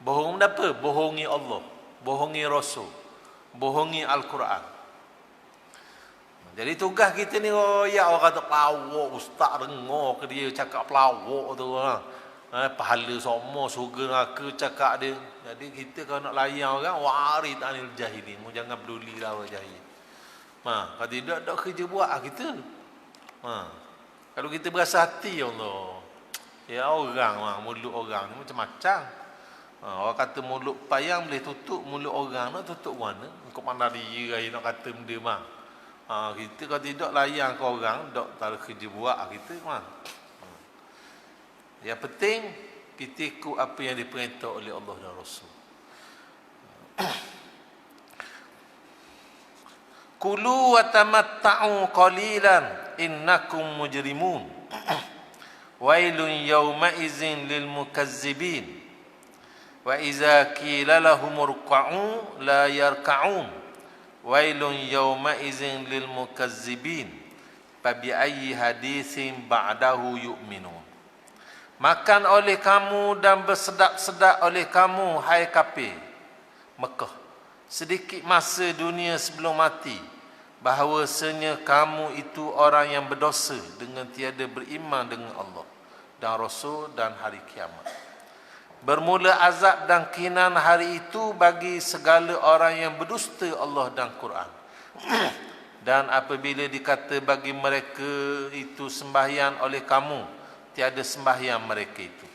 Bohong apa? Bohongi Allah, bohongi Rasul, bohongi Al-Quran. Jadi tugas kita ni ya orang kata pelawak, ustaz dengar ke dia cakap pelawak tu pahala semua surga neraka cakap dia. Jadi kita kalau nak layan orang warid anil jahilin, jangan peduli lah orang jahil. Kalau tidak ada kerja buat kita. Kalau kita berasa hati Allah, ya orang mulut orang ni macam-macam. Orang kata mulut payang boleh tutup, mulut orang nak tutup mana? Kau mana dia nak kata benda mah. Kita kalau tidak layan ke orang, tak ada kerja buat kita mah. Yang penting kita ikut apa yang diperintah oleh Allah dan Rasul. Kulu wa tamatta'u qalilan innakum mujrimun. Wailun yawma izin lil mukazzibin. Wa iza qila lahum urka'u la yarka'un. Wailun yawma izin lil mukazzibin. Fabi ayyi hadithin ba'dahu yu'minun. Makan oleh kamu dan bersedap-sedap oleh kamu, hai kafir Mekah, sedikit masa dunia sebelum mati, bahawasanya kamu itu orang yang berdosa dengan tiada beriman dengan Allah dan Rasul dan hari kiamat. Bermula azab dan kinan hari itu bagi segala orang yang berdusta Allah dan Quran. Dan apabila dikata bagi mereka itu sembahyang oleh kamu, tiada sembahyang mereka itu.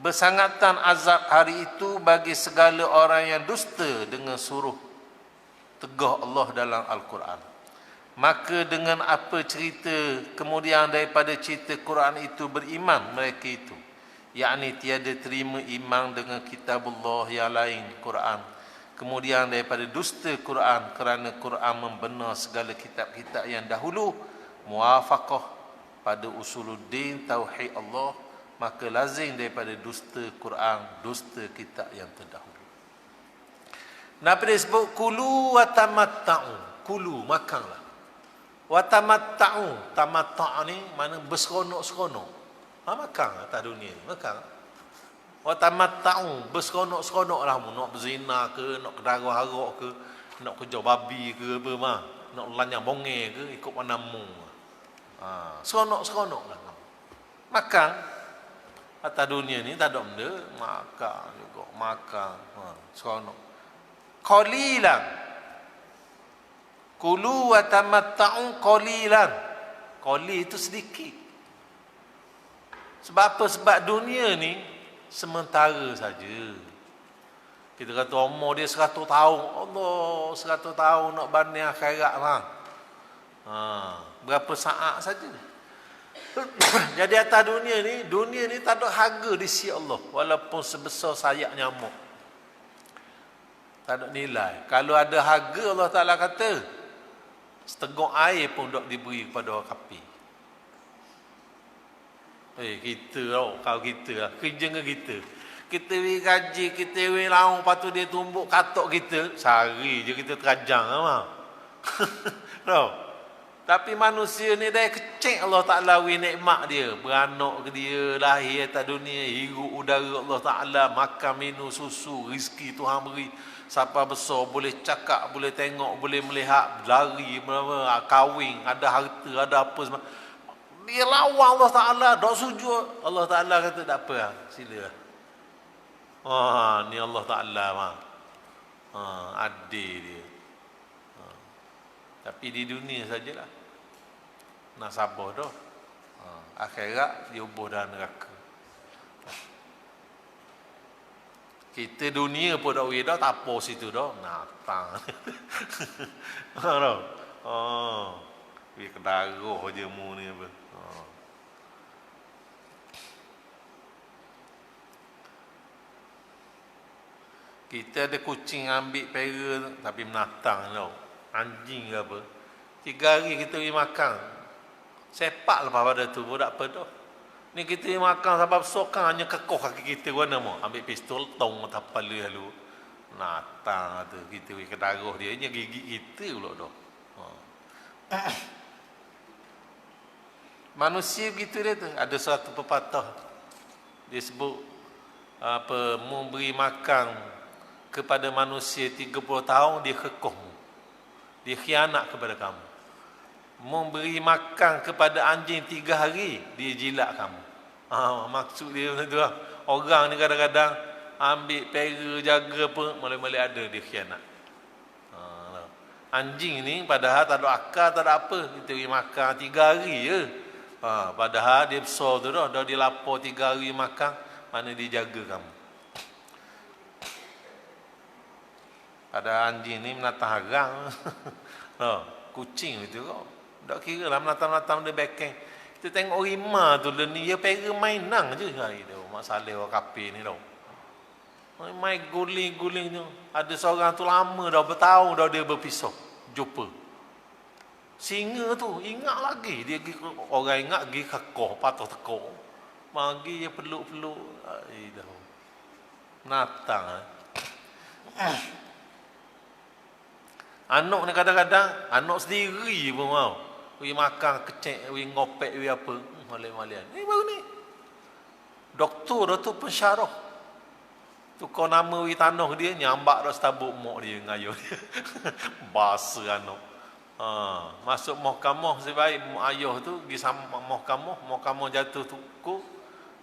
Bersangatan azab hari itu bagi segala orang yang dusta dengan suruh tegah Allah dalam Al-Quran. Maka dengan apa cerita kemudian daripada cerita Quran itu beriman mereka itu, yakni tiada terima iman dengan kitabullah yang lain, Quran, Kemudian daripada dusta Quran, kerana Quran membenar segala kitab-kitab yang dahulu, muwafaqah pada usuluddin tauhid Allah, maka lazim daripada dusta Quran, dusta kitab yang terdahulu. Nabi disebut kulu wa tamatta'u. Kulu, makanlah. Wa tamatta'u. Tamatta' ni mana berseronok-seronok. Makan atas dunia ni, makan. Wa tamatta'u, berseronok-seronok lah. Nak berzina ke, nak kedara-harok ke, nak kerja babi ke apa mah, nak lanyang bonge ke, ikut manamu. Seronok-seronok lah. Makan atas dunia ni tak ada benda, makan juga, makan. Seronok. Qalilan. Kulu wa tamatta'u qalilan. Qalil itu sedikit. Sebab apa? Sebab dunia ni sementara saja. Kita kata umur dia 100 tahun. Allah, 100 tahun nak banding akhirat lah. Berapa saat saja. Jadi atas dunia ni tak ada harga di sisi Allah. Walaupun sebesar sayap nyamuk, tak ada nilai. Kalau ada harga, Allah Ta'ala kata, seteguk air pun tak diberi kepada orang kafir. Kita tau, kalau kita lah, kerja dengan kita. Kita beri gaji, kita beri laung, lepas tu dia tumbuk katok kita, sehari je kita terajang lah. Tahu? Tapi manusia ni dah kecil Allah Ta'ala beri nikmat dia. Beranak ke dia, lahir atas dunia, hirup udara Allah Ta'ala, makan, minum, susu, rezeki Tuhan beri. Sampai besar, boleh cakap, boleh tengok, boleh melihat, lari, kahwin, ada harta, ada apa semua. Dia lawan Allah Ta'ala, tak sujud. Allah Ta'ala kata, tak apa, sila. Ni Allah Ta'ala mah. Adil dia. Tapi di dunia sajalah. Nak sabar dah. Akhirat dia ubah dalam neraka. Kita dunia pun dah dah tak apa situ dah. Natang. Dia kedarah je mu ni apa. Kita ada kucing ambil pera tapi menatang tau. Anjing ke apa. 3 hari kita pergi makan. Sepak lepas pada tu pun tak apa dah. Ni kita makan sampai besokkan hanya kekoh kaki kita mana mau. Ambil pistol tong atas kepala lalu. Natang tu kita pergi ke darah dia. Dia gigit kita pula dah. Manusia begitu dia tu. Ada satu pepatah. Dia sebut apa, memberi makan kepada manusia 30 tahun dia kekohmu. Dia khianat kepada kamu. Memberi makan kepada anjing 3 hari, dia jilat kamu. Maksud dia macam tu lah. Orang ni kadang-kadang ambil pera, jaga apa, mulai-mulai ada dia khianat. Anjing ni padahal tak ada akal, tak ada apa. Kita beri makan 3 hari je. Padahal dia besar tu dah dia lapar 3 hari makan, mana dia jaga kamu. Padahal anjing ni menatang harang. Kucing itu kau. Tak kira lah menatang-menatang dia backing. Kita tengok rimah tu ni, dia pera mainan je. Masalah orang kafir ni tau. Main guling-guling tu. Ada seorang tu lama dah, bertahun dah dia berpisah. Jumpa. Singa tu, ingat lagi. Dia orang ingat pergi kekoh, patah tekuk. Magi dia peluk-peluk. Menatang. Anak ni kadang-kadang, anak sendiri pun mau. Pergi makan kecek, pergi ngopek, pergi apa. Malian-malian. Ni baru ni. Doktor tu pensyarah. Tukar nama pergi tanah dia, nyambak dah setabuk mak dia dengan ayah dia. Bahasa anak. Masuk mahkamah sebaik mak ayah tu, pergi sama mahkamah jatuh tuku,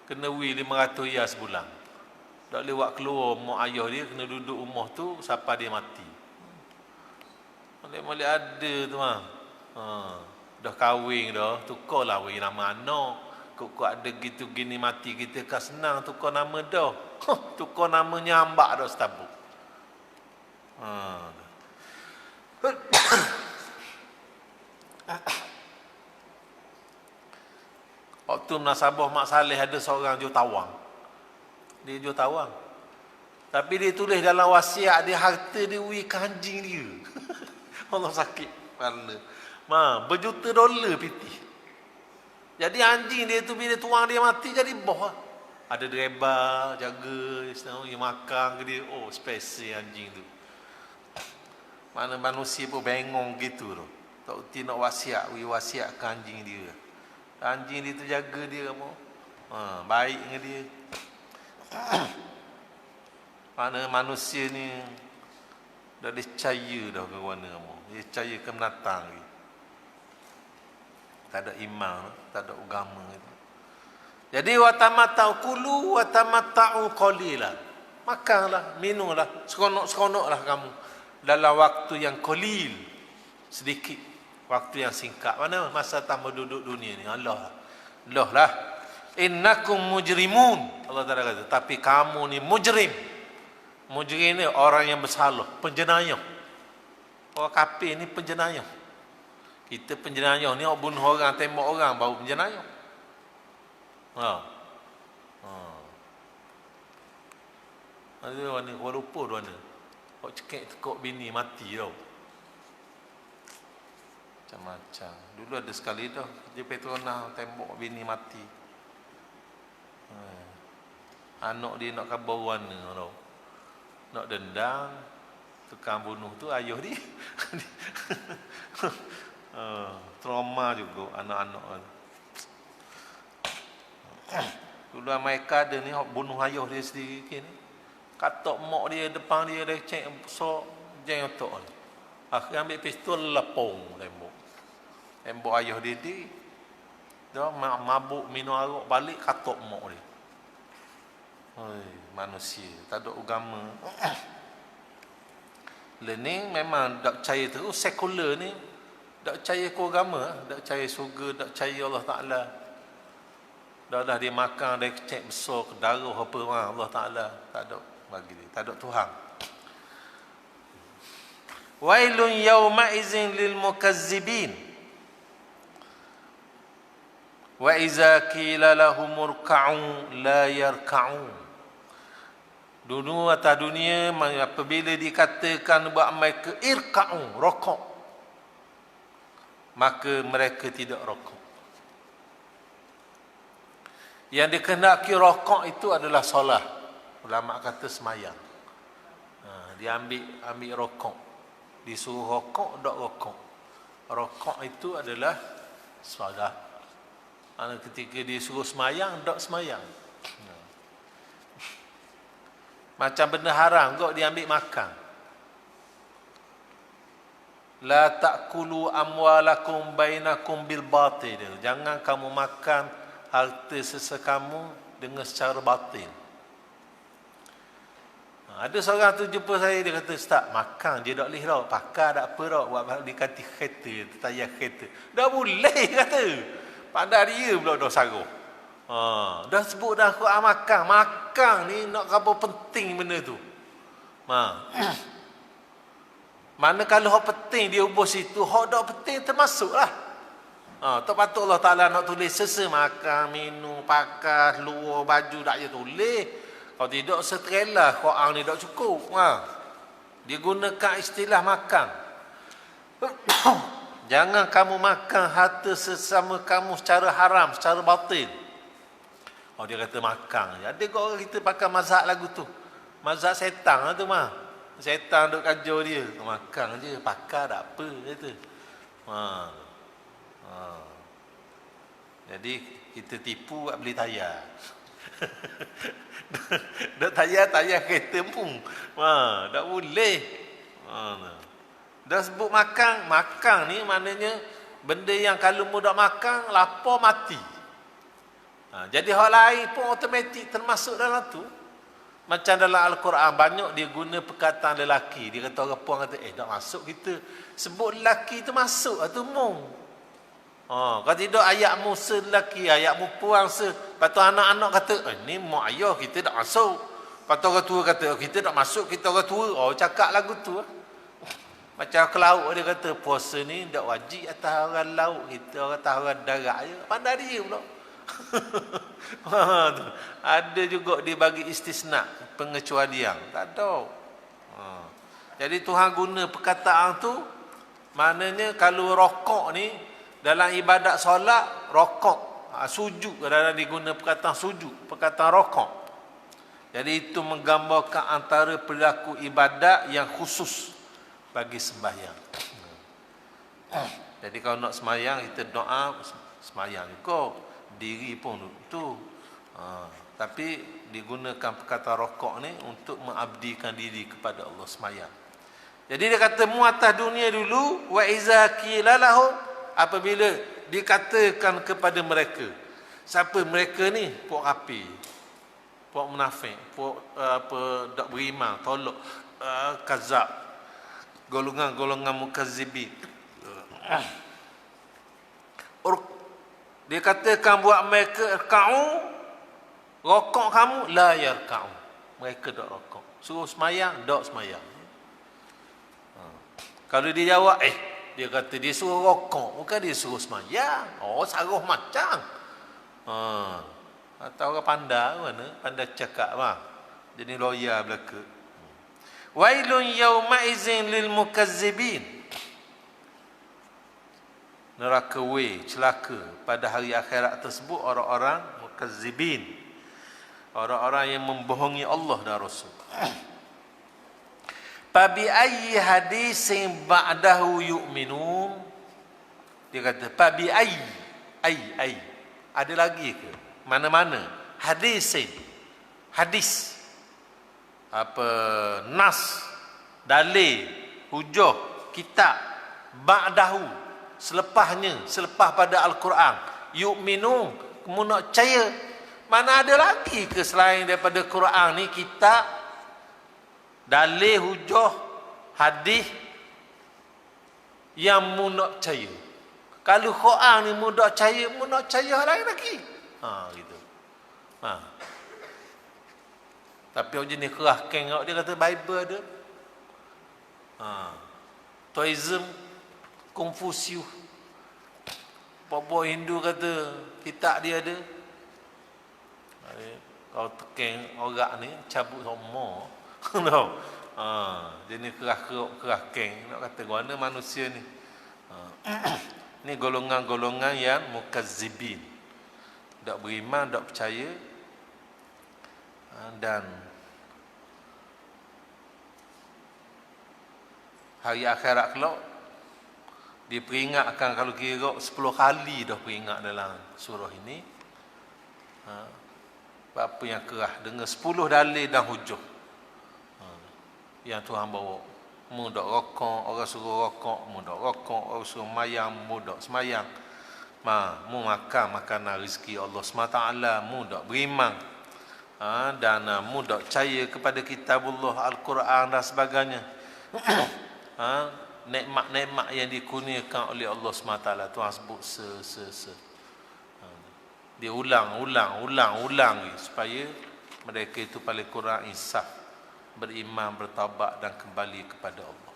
kena wui 500 riyal sebulan. Tak lewat keluar mak ayah dia, kena duduk rumah tu sampai dia mati. Malik-malik ada tu mah. Dah kahwin dah, tukarlah bagi nama anak. Kok ada gitu gini mati kita kan senang tukar nama dah. Tukar nama nyambak dah setabuk. Waktu nasabah Mak Saleh ada seorang jutawan. Dia jutawan. Tapi dia tulis dalam wasiat dia, harta dia ke anjing dia. Allah sakit kepala. Berjuta dolar piti. Jadi anjing dia tu bila tuang dia mati jadi boh. Ada driver jaga, dia makan ke dia. Oh, spesial anjing tu. Mana manusia pun bengong gitu tu. Tak erti nak wasiat ke anjing dia. Anjing dia tu jaga dia apa? Baik dengan dia. Mana manusia ni dah percaya dah ke mana kamu. Dia percaya ke menatang ni. Tak ada iman, tak ada agama gitu. Jadi watamatta'u kulu watamatta'u qalilan. Makanlah, minumlah, seronok-seronoklah kamu dalam waktu yang qalil, sedikit, waktu yang singkat. Mana masa tambah duduk dunia ni? Allah lah. Innakum mujrimun. Allah Taala kata, tapi kamu ni mujrim. Mujrim ni orang yang bersalah, penjenayah. Orang kafir ni penjenayah. Kita penjenayah ni orang bunuh orang, tembak orang baru penjenayah. Ada orang ni Kuala Lumpur tu mana? Kau cekik tekuk bini mati tau. Macam-macam. Dulu ada sekali dah dia Petronas tembak bini mati. Anak dia nak kabar warna tau. Nak dendam, tukang bunuh tu ayah dia. Trauma juga anak-anak tu. Dulu Amerika ada ni bunuh ayah dia sendiri ni. Katok mak dia depan dia dah cek besar jeng otak. Akhir ambil pistol lepong tembok ayah dia di. Dah mabuk minum arak balik katok mak dia. Manusia tak ada agama. Learning memang tak percaya terus sekular ni. Tak percaya ke agama, tak percaya surga, tak percaya Allah Ta'ala. Dah dia makan, dia cek besar ke darah apa Allah Ta'ala. Tak ada bagi dia, tak ada Tuhan. Wailun yawma izin lil mukazzibin. Wa iza qila lahum urka'u la yarka'un. Dulu atas dunia apabila dikatakan buat mereka irka'u, rokok, maka mereka tidak rokok. Yang dikehendaki rokok itu adalah solat. Ulama kata semayang. Dia ambil rokok. Disuruh rokok, tak rokok. Rokok itu adalah solat. Ketika dia suruh semayang, tak semayang. Macam benda haram kok dia ambil makan. La ta'kulu amwalakum bainakum bil batil. Jangan kamu makan harta sesekamu dengan secara batil. Ada seorang tu jumpa saya, dia kata, "Ustaz, makan je tak boleh tak, pakar tak apa tak, buat dikati kereta, tayar kereta." Dah boleh kata. Padahal dia pula dah sarung. Dah sebut dah Quran makan ni nak apa penting benda tu. Mana kalau hak penting dia ubah situ, hak tak penting termasuklah. Tak patut Allah Ta'ala nak tulis makan, minum, pakai, luar baju tak je tulis. Kalau tidak setelah Quran ni tak cukup. Dia gunakan istilah makan. Jangan kamu makan harta sesama kamu secara haram, secara batil. Dia kata makan. Ada kok orang kita pakai mazhab lagu tu. Mazhab setan lah tu mah. Setan duk kajau dia. Makan je, pakai tak apa kata. Jadi kita tipu buat beli tayar. Dah tayar kereta pun. Tak boleh. Dah sebut makan ni maknanya benda yang kalau mu tak makan, lapar mati. Jadi hal lain pun automatik termasuk dalam tu. Macam dalam Al-Quran banyak dia guna perkataan lelaki. Dia kata orang puan kata, tak masuk kita. Sebut lelaki tu masuk tu mu. Kalau tidak ayat mu lelaki, ayat mu puan Lepas tu anak-anak kata, ni mak ayah kita tak masuk. Lepas tu orang tua kata, kita tak masuk, kita orang tua. Cakap lagu tu. Macam ke laut dia kata, puasa ni tak wajib atas orang laut kita, orang atas orang darat je. Pandai dia pula. Ada juga dia bagi istisna, pengecualian. Tak ada. Jadi Tuhan guna perkataan tu, maknanya kalau rokok ni dalam ibadat solat, rokok, sujud, kadang-kadang diguna perkataan sujud, perkataan rokok. Jadi itu menggambarkan antara perilaku ibadat yang khusus bagi sembahyang. Jadi kalau nak sembahyang, kita doa sembahyang juga, diri pun tu. Tapi digunakan perkataan rokok ni untuk mengabdikan diri kepada Allah sembahyang. Jadi dia kata mu atas dunia dulu, wa iza qila lahum, apabila dikatakan kepada mereka. Siapa mereka ni? Puak api, puak munafik, puak tak beriman, tolak, kazab, golongan-golongan mukazzibin. Dia katakan buat mereka, kau rokok kamu, la yarka'u, mereka tak rokok. Suruh semayang, tak semayang. Kalau dia jawab, dia kata dia suruh rokok, bukan dia suruh semayang. Oh, saruh macam. Atau orang pandai mana? Pandai cakap lah. Jadi lawyer belaka. Wailun yawma izin lil mukazzibin. Neraka celaka pada hari akhirat tersebut orang-orang mukazzibin. Orang-orang yang membohongi Allah dan Rasul. Fabi ayyi hadisin ba'dahu yu'minun. Dia kata fabi ayyi. Ada lagi ke? Mana-mana? Hadisin. Hadis. Nas, dalil, hujah, kitab, ba'dahu, selepasnya, selepas pada Al-Quran, yu'minun, kamu nak percaya. Mana ada lagi ke selain daripada Quran ni, kitab, dalil, hujah, hadis yang mu nak percaya. Kalau Quran ni mu nak percaya lain lagi. Gitu. Tapi orang jenis kerah keng, dia kata Bible ada. Taoism, Confucius, Papa Hindu kata kitab dia ada. Kalau tekan orang ni cabut semua. Dia ni kerah keng, nak kata mana manusia ni. Ni golongan-golongan yang mukazzibin, tak beriman, tak percaya. Dan hari akhirat kelak diperingatkan, kalau kira 10 kali dah peringat dalam surah ini. Apa yang kerah dengan 10 dalil dan hujah yang Tuhan bawa. Mu dak rokok, orang suruh rokok, mu dak rokok, orang suruh mayang, mu dak semayang. Mu makan makanan rezeki Allah SWT, mu dak beriman. Dan mu dak percaya kepada kitabullah, Al-Quran dan sebagainya. Nikmat-nikmat yang dikurniakan oleh Allah SWT, Tuhan sebut dia ulang supaya mereka itu paling kurang insaf, beriman, bertaubat dan kembali kepada Allah.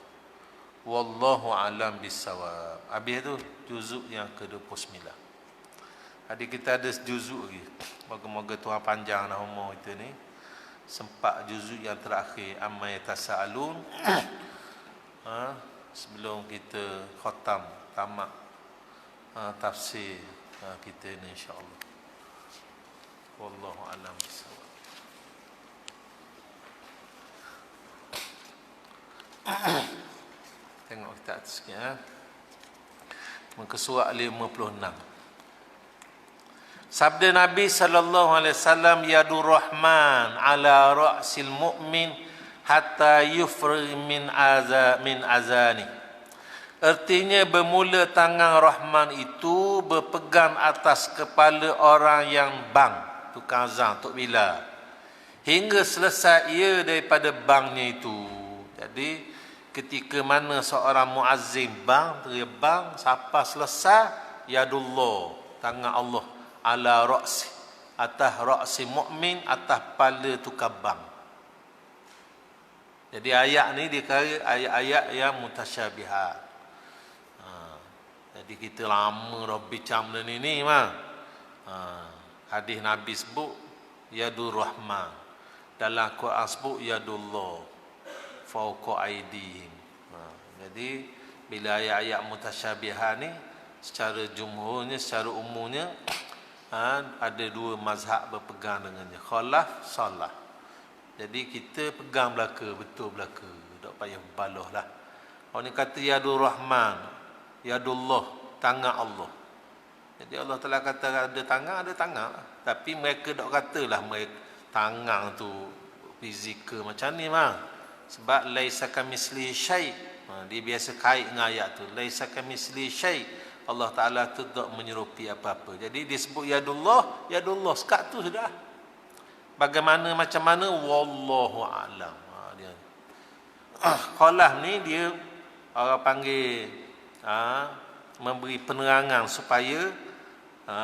Wallahu alam bisawab. Habis tu juzuk yang ke-29. Adik kita ada juzuk lagi. Moga-moga Tuhan panjang umur kita ni. Sempat juzuk yang terakhir, amma yatasaalun. Sebelum kita khatam, tamat tafsir kita ni, insya-Allah. Wallahu a'lam bishawab. Tengok kita atas sikit. Muka surat 56. Sabda Nabi sallallahu alaihi wasallam, yadur rahman ala ra'sil mu'min hatta yufri min azani. Artinya bermula tangan Rahman itu berpegang atas kepala orang yang bang, tukang azan, Tok Bila, hingga selesai ia daripada bangnya itu. Jadi ketika mana seorang muazzin bang, teriak bang, sampai selesai, yadullah, tangan Allah, ala ra'si, atas ra'si mukmin, atas kepala tukang bang. Jadi ayat ni dikira ayat-ayat yang mutasyabihat. Jadi kita lama dah bincang benda ni mah. Hadis Nabi sebut yadur rahman, dalam Quran sebut yadullah fauqa aidihim. Jadi bila ayat-ayat mutasyabihat ni secara jumhurnya, secara umumnya ada dua mazhab berpegang dengannya, khalaf, salah. Jadi kita pegang belaka, betul belaka, tak payah baloh lah. Orang ni kata yadur rahman, yadullah, tangan Allah. Jadi Allah Ta'ala kata ada tangan. Tapi mereka tak katalah mereka tangan tu fizikal macam ni mah. Sebab laisa kamislihi syai'. Dia biasa kait dengan ayat tu. Laisa kamislihi syai'. Allah Ta'ala tu tak menyerupi apa-apa. Jadi disebut yadullah, sekat tu sudah. Bagaimana macam mana wallahu a'lam. Dia khalaf ni dia orang panggil memberi penerangan supaya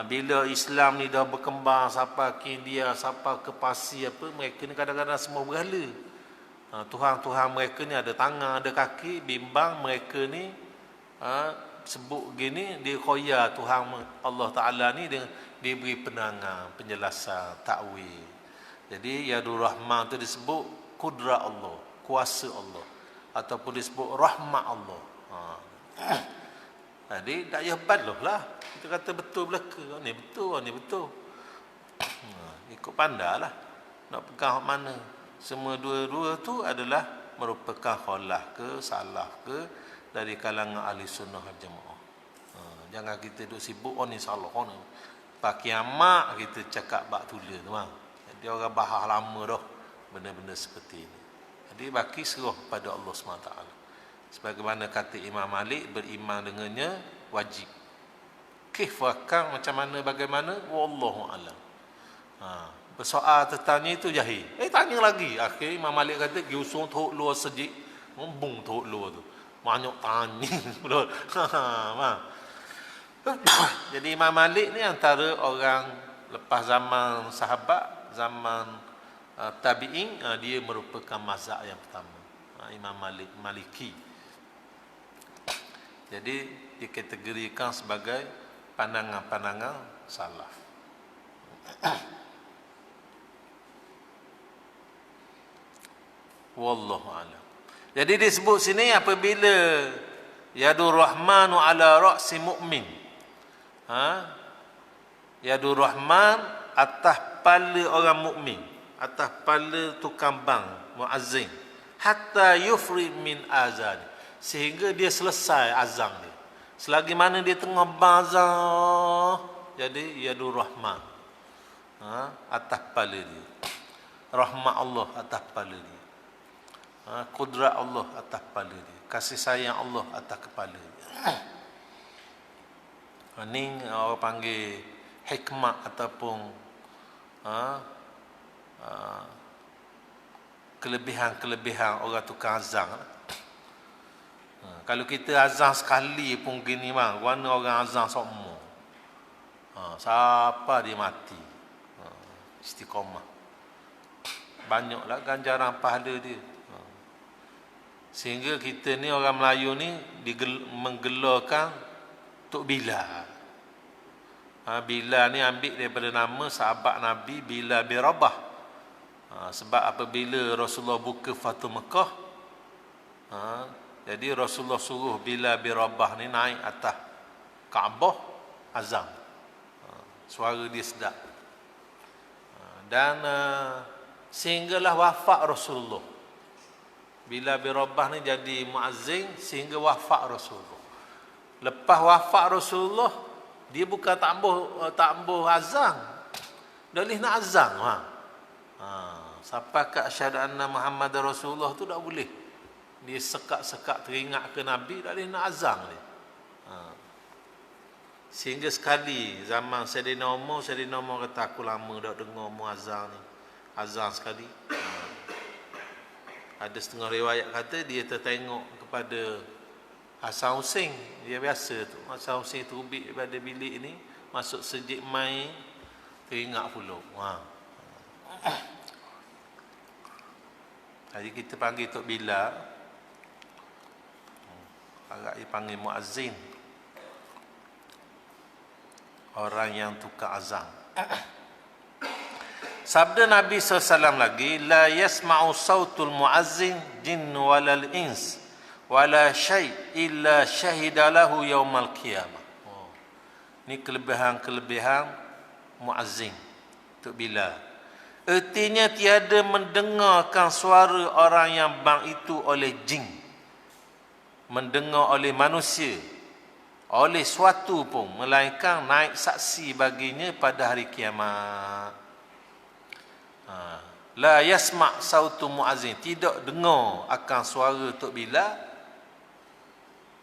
bila Islam ni dah berkembang sampai ke India, sampai ke Parsi apa, mereka ni kadang-kadang semua berhala. Tuhan-tuhan mereka ni ada tangan, ada kaki, bimbang mereka ni sebut gini, dia khoya Tuhan Allah Ta'ala ni dia beri penerangan, penjelasan, takwil. Jadi yadur rahman tu disebut kudrat Allah, kuasa Allah, ataupun disebut rahmat Allah. Jadi tak payah baloh lah. Kita kata betul belaka, ni betul, ni betul. Ikut pandai lah nak pegang mana. Semua dua-dua tu adalah merupakan khalaf ke salah ke dari kalangan ahli sunnah wal jamaah. Jangan kita duk sibuk ni salah ni. Pak kiamat kita cakap bak tulis tu bang. Jadi orang bahas lama dah benda-benda seperti ini. Jadi baki serah pada Allah SWT. Sebagaimana kata Imam Malik, beriman dengannya wajib. Kifakkan macam mana bagaimana wallahu alam. Bersoal tentangnya itu jahil. Tanya lagi. Akhir Imam Malik kata giusung tok luar sejik, membung tok luar tu. Banyak tanya. Jadi Imam Malik ni antara orang lepas zaman sahabat, zaman tabi'in, dia merupakan mazhab yang pertama. Imam Malik, Maliki. Jadi dikategorikan sebagai pandangan-pandangan salaf. Wallahu a'lam. Jadi disebut sini apabila yadur rahmanu ala ra'si mu'min. Yadur rahman atas kepala orang mukmin, atas kepala tukang bank, muazzin, hatta yufri min azan, sehingga dia selesai azan dia. Selagi mana dia tengah bazar, jadi yadur rahman atas kepala dia. Rahmat Allah atas kepala dia. Kudrat Allah atas kepala dia. Kasih sayang Allah atas kepala dia. Ini orang panggil hikmah ataupun kelebihan-kelebihan orang tukang azan. Kalau kita azan sekali pun gini bang, warna orang azan semua. Siapa dia mati, istiqamah. Banyaklah ganjaran pahala dia. Sehingga kita ni orang Melayu ni menggelarkan Tok Bilal. Bilal ni ambil daripada nama sahabat Nabi Bilal bin Rabah. Sebab apabila Rasulullah buka Fatu Mekah, jadi Rasulullah suruh Bilal bin Rabah ni naik atas Kaabah azan. Suara dia sedap. Dan sehinggalah wafat Rasulullah. Bilal bin Rabah ni jadi muazzin sehingga wafat Rasulullah. Lepas wafat Rasulullah, dia bukan tak ambuh azan. Dia nak azan. Sampai ke asyhadu anna Muhammad Rasulullah tu tak boleh. Dia sekat-sekat teringat ke Nabi, tak boleh nak azan dia. Sehingga sekali zaman Sayyidina Umar kata aku lama dah dengar muazzin ni. Azan sekali. Ada setengah riwayat kata dia tertengok kepada Hasan Husin. Dia biasa tu. Hasan Husin terbit daripada bilik ni, masuk sejid main, teringat pula. Jadi kita panggil Tok Bilal, agak dipanggil muazzin, orang yang tukar azan. Sabda Nabi SAW lagi, la yasma'u sautul muazzin jin walal ins wala syai' illa syahida lahu yaumal qiyamah. Ini kelebihan-kelebihan muazzin, Tok Bilal. Ertinya tiada mendengarkan suara orang yang bang itu oleh jin, mendengar oleh manusia, oleh suatu pun, melainkan naik saksi baginya pada hari kiamat. La yasma' sautu muazzin, tidak dengar akan suara Tok Bilal,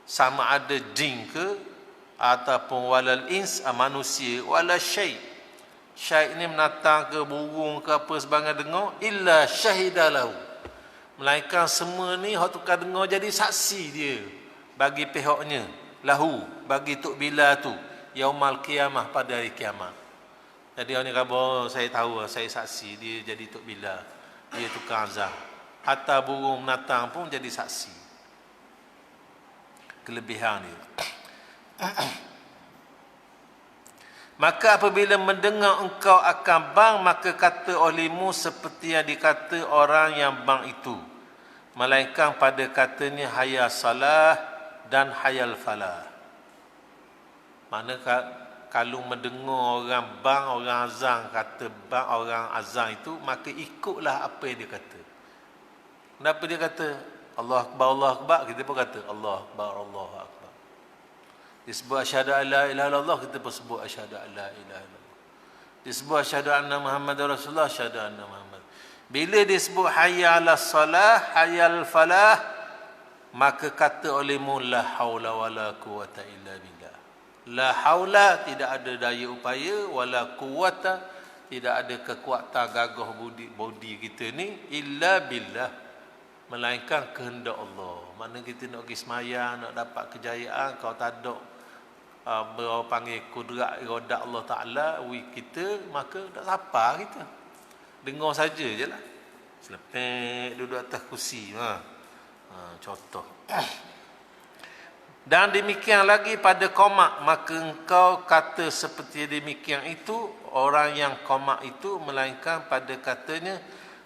sama ada jin ke ataupun walal ins, manusia, wala syai'. Syai' ni menatang ke burung ke apa sebagainya dengar, illa syahidalahu, melainkan semua ni hak tukar dengar jadi saksi dia bagi pihaknya, lahu, bagi Tok Bilal tu, yaumal qiyamah, pada hari kiamat. Jadi orang ni kata, saya tahu, saya saksi, dia jadi Tok Bilal, dia tukar azan. Hatta burung menatang pun jadi saksi. Kelebihan dia. Maka apabila mendengar engkau akan bang, maka kata olehmu seperti yang dikata orang yang bang itu, melainkan pada katanya hayya salah dan hayal falah. Mana kalau mendengar orang bang, orang azan kata bang, orang azan itu, maka ikutlah apa yang dia kata. Kenapa dia kata Allah Akbar, Allah Akbar, kita pun kata Allah Akbar, Allah Akbar. Dia sebut asyhadu an la ilaha illallah, kita pun sebut asyhadu an la ilaha illallah. Dia sebut asyhadu anna Muhammadar Rasulullah, asyhadu anna Muhammad. Bila dia sebut hayya 'alas salah, hayya 'alal falah, maka kata olehmu la haula wala quwata illa billah. La haula, tidak ada daya upaya, wala quwata, tidak ada kekuatan gagah body kita ni, illa billah, melainkan kehendak Allah. Mana kita nak pergi semayang, nak dapat kejayaan, kalau tak ada berapa panggil kudrat iradat Allah Ta'ala kita, maka tak sabar kita, dengar saja je lah, selepek duduk atas kursi, contoh. Dan demikian lagi pada qomak, maka engkau kata seperti demikian itu orang yang qomak itu, melainkan pada katanya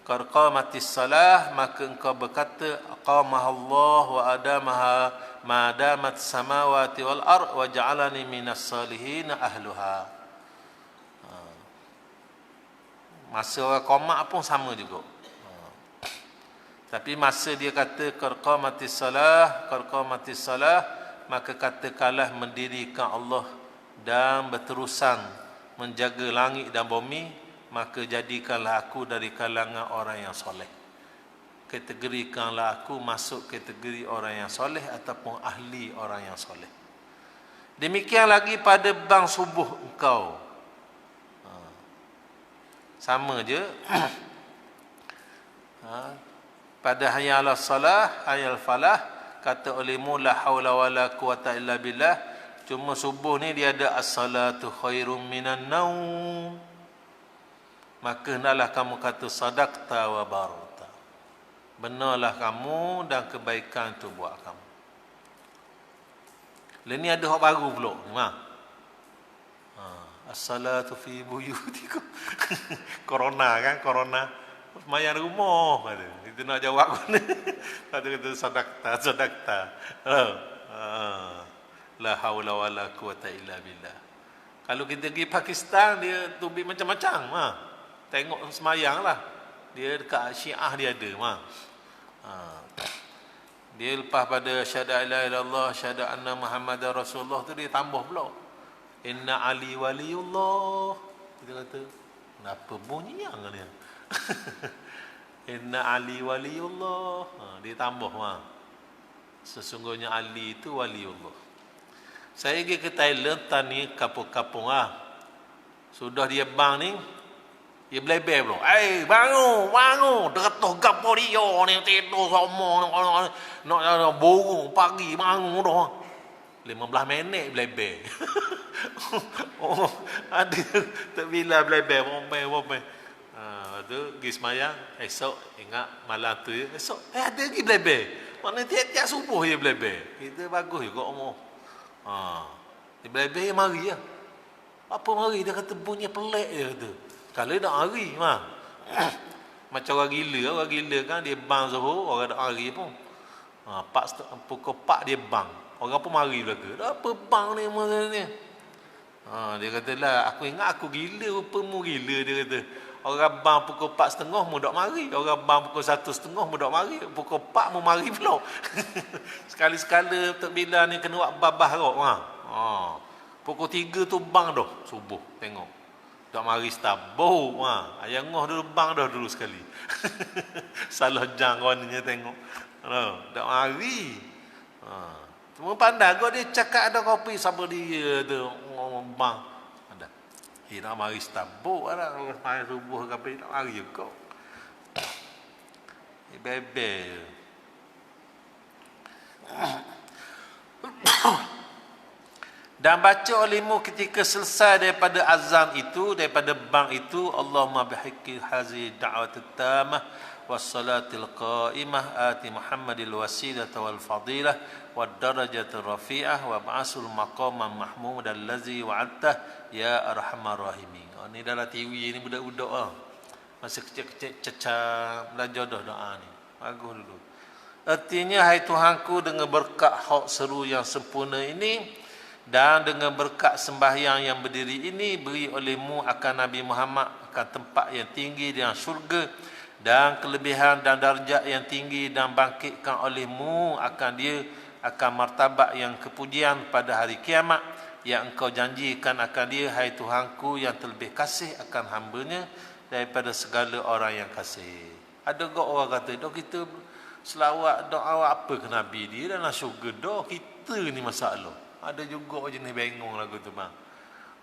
qarqamatis salah, maka engkau berkata aqamahallah wa adamaha ma damat samawati wal ard wa ja'alani minas salihin ahluha. Masa orang qomak pun sama juga. Tapi masa dia kata qarqamatis salah, maka katakanlah mendirikan Allah dan berterusan menjaga langit dan bumi, maka jadikanlah aku dari kalangan orang yang soleh. Kategorikanlah aku masuk kategori orang yang soleh ataupun ahli orang yang soleh. Demikian lagi pada bang subuh engkau. Sama je. Pada hayya 'alas salah, hayal falah, kata olehmu la haula wala quwata illa billah. Cuma subuh ni dia ada as-salatu khairum minan naum. Maka hendaklah kamu kata sadaqta wa barata. Benarlah kamu dan kebaikan itu buat kamu. Lain ni ada hak baru pula. As-salatu fi buyutikum. Corona kan, corona. Semayang rumah kata. Kita nak jawab mana? Kata sadaqta. La haula wala quwata illa billah. Kalau kita pergi Pakistan, dia tubik macam-macam. Tengok semayang lah. Dia dekat Syiah dia ada. Dia lepas pada syahada la ilaha illallah, syahada anna Muhammadar Rasulullah tu, dia tambah pula inna Ali waliullah. Kita kata kenapa bunyi yang ni? Inna Ali waliullah. Dia tambah sesungguhnya Ali itu waliullah. Saya pergi ke Thailand tani kapung-kapung sudah dia bang ni, dia belebel pula. Bangun. Teratuh gapo dia ni tidur semua. Nak burung pagi bangun dah. 15 minit belebel. Ada tak bila belebel bombe. Tu pergi semayang, esok ingat malam tu esok ada lagi belebel. Mana tiap-tiap subuh dia belebel. Kita bagus juga umur. Dia belebel mari lah. Apa mari? Dia kata bunyi pelik dia kata. Kalau nak hari mah. Macam orang gila kan dia bang Zuhur, orang nak hari pun. Pukul 4 dia bang. Orang pun mari belaka. Apa bang ni masa ni? Dia kata lah, aku ingat aku gila, rupamu gila, dia kata. Orang bang pukul 4.30 mu dok mari. Orang bang pukul 1.30 mu dok mari. Pukul 4 mu mari pula. Sekali-sekala Tok Bila ni kena buat babah kau. Pukul 3 tu bang dah subuh. Tengok. Dok mari stabau. Ayah ngoh dulu bang dah dulu sekali. Salah jang kawannya tengok. Dok mari. Cuma pandai kau dia cakap ada kopi sama dia tu bang. Ada. Nak mari stabuk lah. Mari subuh kopi nak mari kau. Bebel. Dan baca olehmu ketika selesai daripada azan itu, daripada bang itu, Allahumma bihaqqi hazi da'watit tamah wassalatil qa'imah ati Muhammadil wasilata wal fadilah wad darajatir rafi'ah wa ba'asul maqaman mahmudal ladzi wa'adtah ya arhamar rahimin. Ni dalam TV ni budak-budak masa kecil-kecil cecah belajar dah doa ni. Bagus dulu. Artinya, hai Tuhanku, dengan berkat hak seru yang sempurna ini dan dengan berkat sembahyang yang berdiri ini, beri olehmu akan Nabi Muhammad akan tempat yang tinggi di syurga dan kelebihan dan darjat yang tinggi, dan bangkitkan olehmu akan dia akan martabat yang kepujian pada hari kiamat yang engkau janjikan akan dia, hai Tuhanku, yang terlebih kasih akan hambanya daripada segala orang yang kasih. Ada gak orang kata, dok kita selawat doa apa ke Nabi dia dalam syurga, dok kita ni masalah. Ada juga jenis bengong lagu tu bang.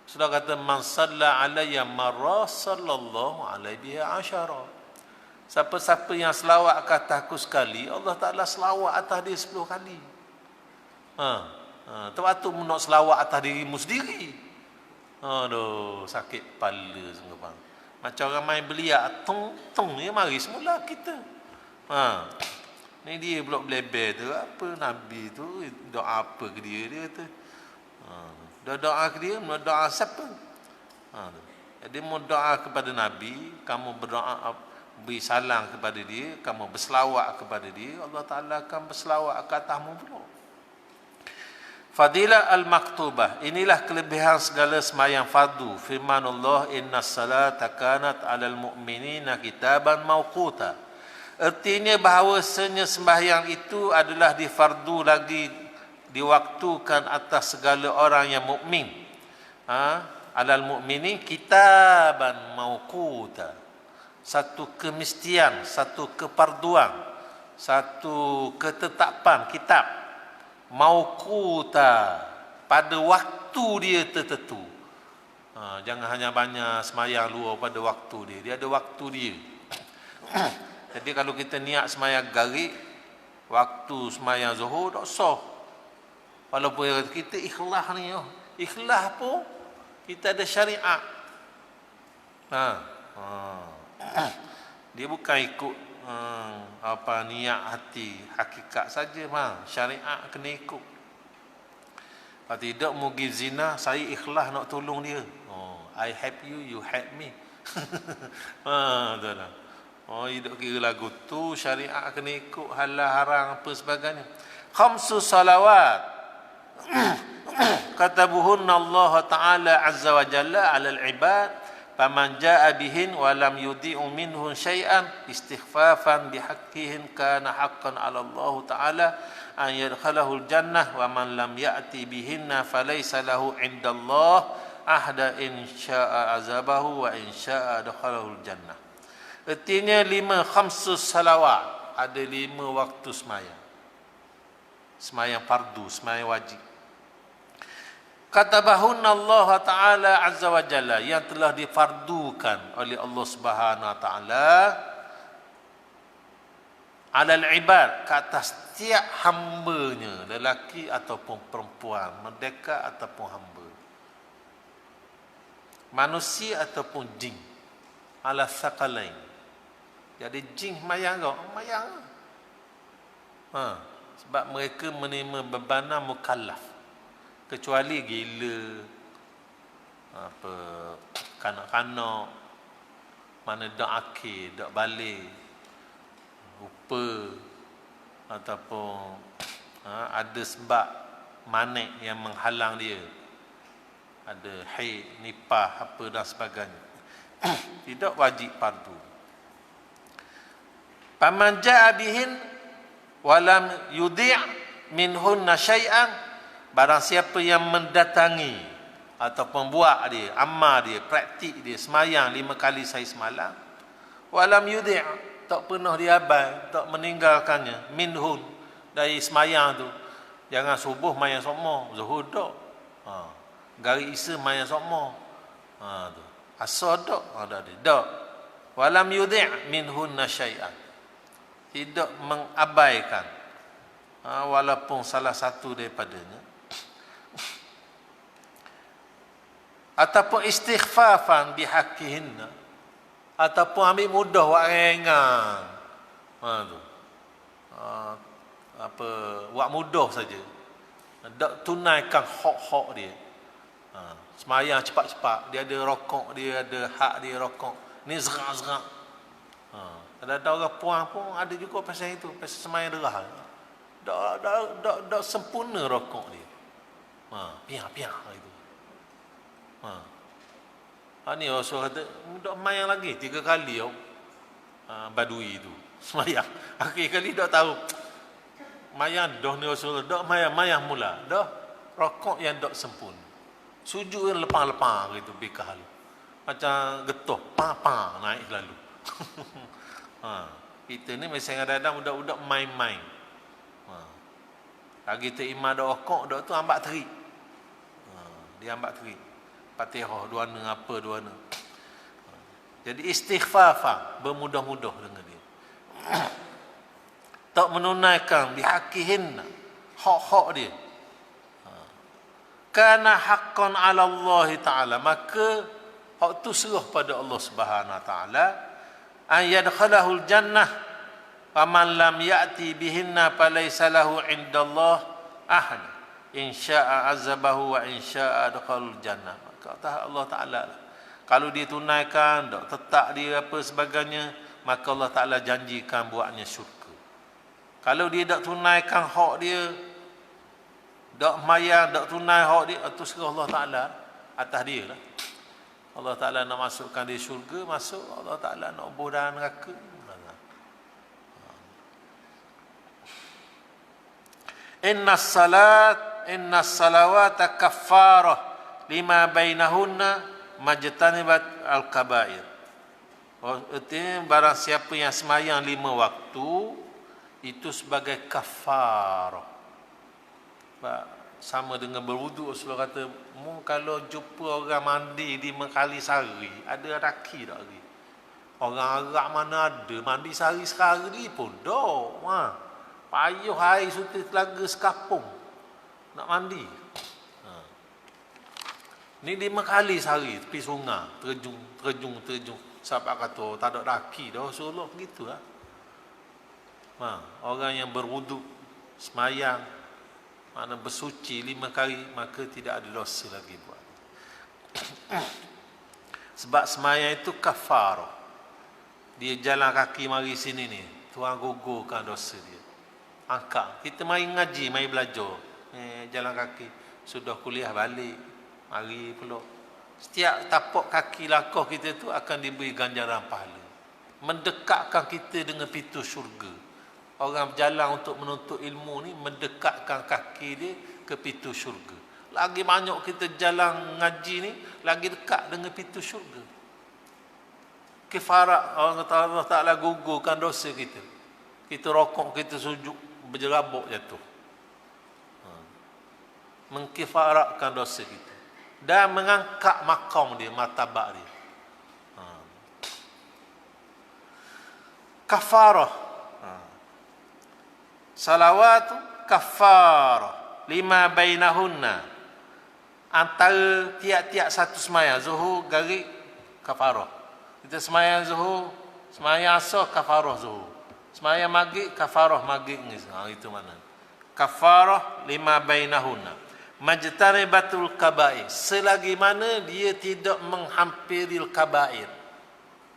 Sudah kata man salla alayya marra sallallahu alaihi asyara. Siapa-siapa yang selawat ke atasku sekali, Allah Taala selawat atas dia 10 kali. Waktu nak selawat atas dirimu sendiri. Aduh, sakit kepala sungguh bang. Macam ramai beliak tong dia mari semula kita. Ni dia pula belebel tu, apa Nabi tu doa apa ke dia kata. Doa ke dia, mau doa siapa? Jadi mau doa kepada Nabi, kamu berdoa beri salam kepada dia, kamu berselawat kepada dia, Allah Taala akan berselawat ke atasmu pula. Fadilah al-maktubah, inilah kelebihan segala sembahyang fardu. Firman Allah, innas salata kanat 'alal mu'minina kitaban mawquta. Artinya bahawasanya sembahyang itu adalah difardu lagi, diwaktukan atas segala orang yang mukmin. Alal mu'minin kitaban mawquta. Satu kemestian, satu keparduan, satu ketetapan kitab. Mawquta, pada waktu dia tertentu. Jangan hanya banyak sembahyang luar pada waktu dia. Dia ada waktu dia. Jadi kalau kita niat sembahyang garik, waktu sembahyang zuhur tak sah. Walaupun kita ikhlas ni, ikhlas pun kita ada syariat. Dia bukan ikut niat hati, hakikat saja, syariat kena ikut. Kalau tidak mugi zina, saya ikhlas nak tolong dia. I help you, you help me. Betul lah. Hidup kira lagu tu syariat kena ikut, halal haram apa sebagainya. Khamsu salawat katabuhunna Allah Ta'ala azza wa jalla 'alal ibad faman jaa bihin wa lam yudi'u minhum syai'an istighfafan bihaqqihin kana haqqan 'ala Allah Ta'ala an yadkhalahul jannah wa man lam ya'ti bihinna falaysa lahu 'indallah ahda in syaa'a azabahu wa in syaa'a adkhalahul jannah. Artinya 5 khamsus salawat, ada 5 waktu sembahyang. Sembahyang fardu, sembahyang wajib. Katabahunna Allah Ta'ala azza wa jalla, yang telah difardukan oleh Allah Subhanahu wa Ta'ala alal ibad, ke atas setiap hambanya, lelaki ataupun perempuan, merdeka ataupun hamba, manusia ataupun jin, ala thaqalain. Jadi jin mayang kau, mayang. Sebab mereka menerima bebanan mukallaf, kecuali gila, kanak-kanak, mana dak akhir, dak balik, lupa ataupun ada sebab manik yang menghalang dia, ada haid, nipah apa dan sebagainya, tidak wajib fardu. Faman jaa bihin walam yudi' minhunna syai'an, barang siapa yang mendatangi ataupun buat dia, amal dia, praktik dia, semayang 5 kali sehari semalam, walam yudi', tak pernah diabai, tak meninggalkannya, minhun, dari semayang tu. Jangan subuh mayang sokmo, zuhur tak, gari isa mayang sokmo, tu asar tak, ada dia tak. Walam yudi' minhunna syai'an, tidak mengabaikan walaupun salah satu daripadanya, ataupun istighfafan bihaqqihinna, ataupun ambil mudah wak rengang, tu apa, wak mudah saja, tak tunaikan hak-hak dia. Semayang cepat-cepat, dia ada rokok, dia ada hak dia rokok, ni zerak-zerak. Ada orang puan pun ada juga pasal itu, pasal semayang derah, tak sempurna rokok dia, piang-piang itu. Ni Rasul kata, tak mayang lagi 3 kali badui itu semayang. Akhir kali tak tahu mayang dah ni Rasul, dak mayang mula dah, rokok yang dak sempurna, sujud yang lepang-lepang gitu, bikah lu macam getuh pa naik lalu. Kita ni mesti kadang-kadang budak-budak main-main, lagi terima dak rokok, dak tu ambak terik, dia ambak terik Fatihah duana apa duana. Jadi istighfafah, bermudah-mudah dengan dia, tak menunaikan bihaqqihinna, hak-hak dia, kana haqqan 'ala Allah taala, maka hak tu serah pada Allah Subhanahu wa taala, an yadkhalahul jannah wa man lam ya'ti bihinna falaysa lahu 'indallah ahad in syaa'a azabahu wa in syaa'a adkhalul jannah. Kata Allah taala, kalau dia tunaikan, tak tetap dia apa sebagainya, maka Allah taala janjikan buatnya syurga. Kalau dia tak tunaikan hak dia, tak mayang, tak tunai hak dia, itu serah Allah taala, atas dia lah. Allah taala nak masukkan dia syurga, masuk. Allah taala nak bodoh neraka, innas salawata kaffarah lima bainahunna majtanibat al-kabair. Artinya barang siapa yang semayang 5 waktu itu sebagai kafarah, sama dengan berwuduk. Rasulullah kata, mu kalau jumpa orang mandi 5 kali sehari, ada lelaki tak lagi? Orang Arab mana ada mandi sehari sekali pun dok, payuh air suti telaga sekapung nak mandi. Ni 5 kali sehari tepi sungai, terjun. Sahabat kata, tak ada laki dah Rasulullah, begitu lah. Orang yang berwuduk, semayang, mana bersuci 5 kali, maka tidak ada dosa lagi buat. Sebab semayang itu kafarah. Dia jalan kaki mari sini ni, Tuhan gugurkan dosa dia, angkat. Kita mari ngaji, mari belajar, jalan kaki, sudah kuliah balik, mari pula. Setiap tapak kaki langkah kita tu akan diberi ganjaran pahala, mendekatkan kita dengan pintu syurga. Orang berjalan untuk menuntut ilmu ni mendekatkan kaki dia ke pintu syurga. Lagi banyak kita jalan ngaji ni, lagi dekat dengan pintu syurga. Kifarat, Allah Ta'ala gugurkan dosa kita. Kita rokok, kita sujud, berjerabuk jatuh. Mengkifaratkan dosa kita dan mengangkat makam dia, martabat dia. Kafarah, salawat kafarah lima bainahunna, antara tiap-tiap satu semayang. Zuhur garik kafarah, kita semayang zuhur, semayang asar kafarah zuhur, semayang maghrib kafarah maghrib ni. Itu mana kafarah lima bainahunna majtanibatul kabair, selagi mana dia tidak menghampiri kabair.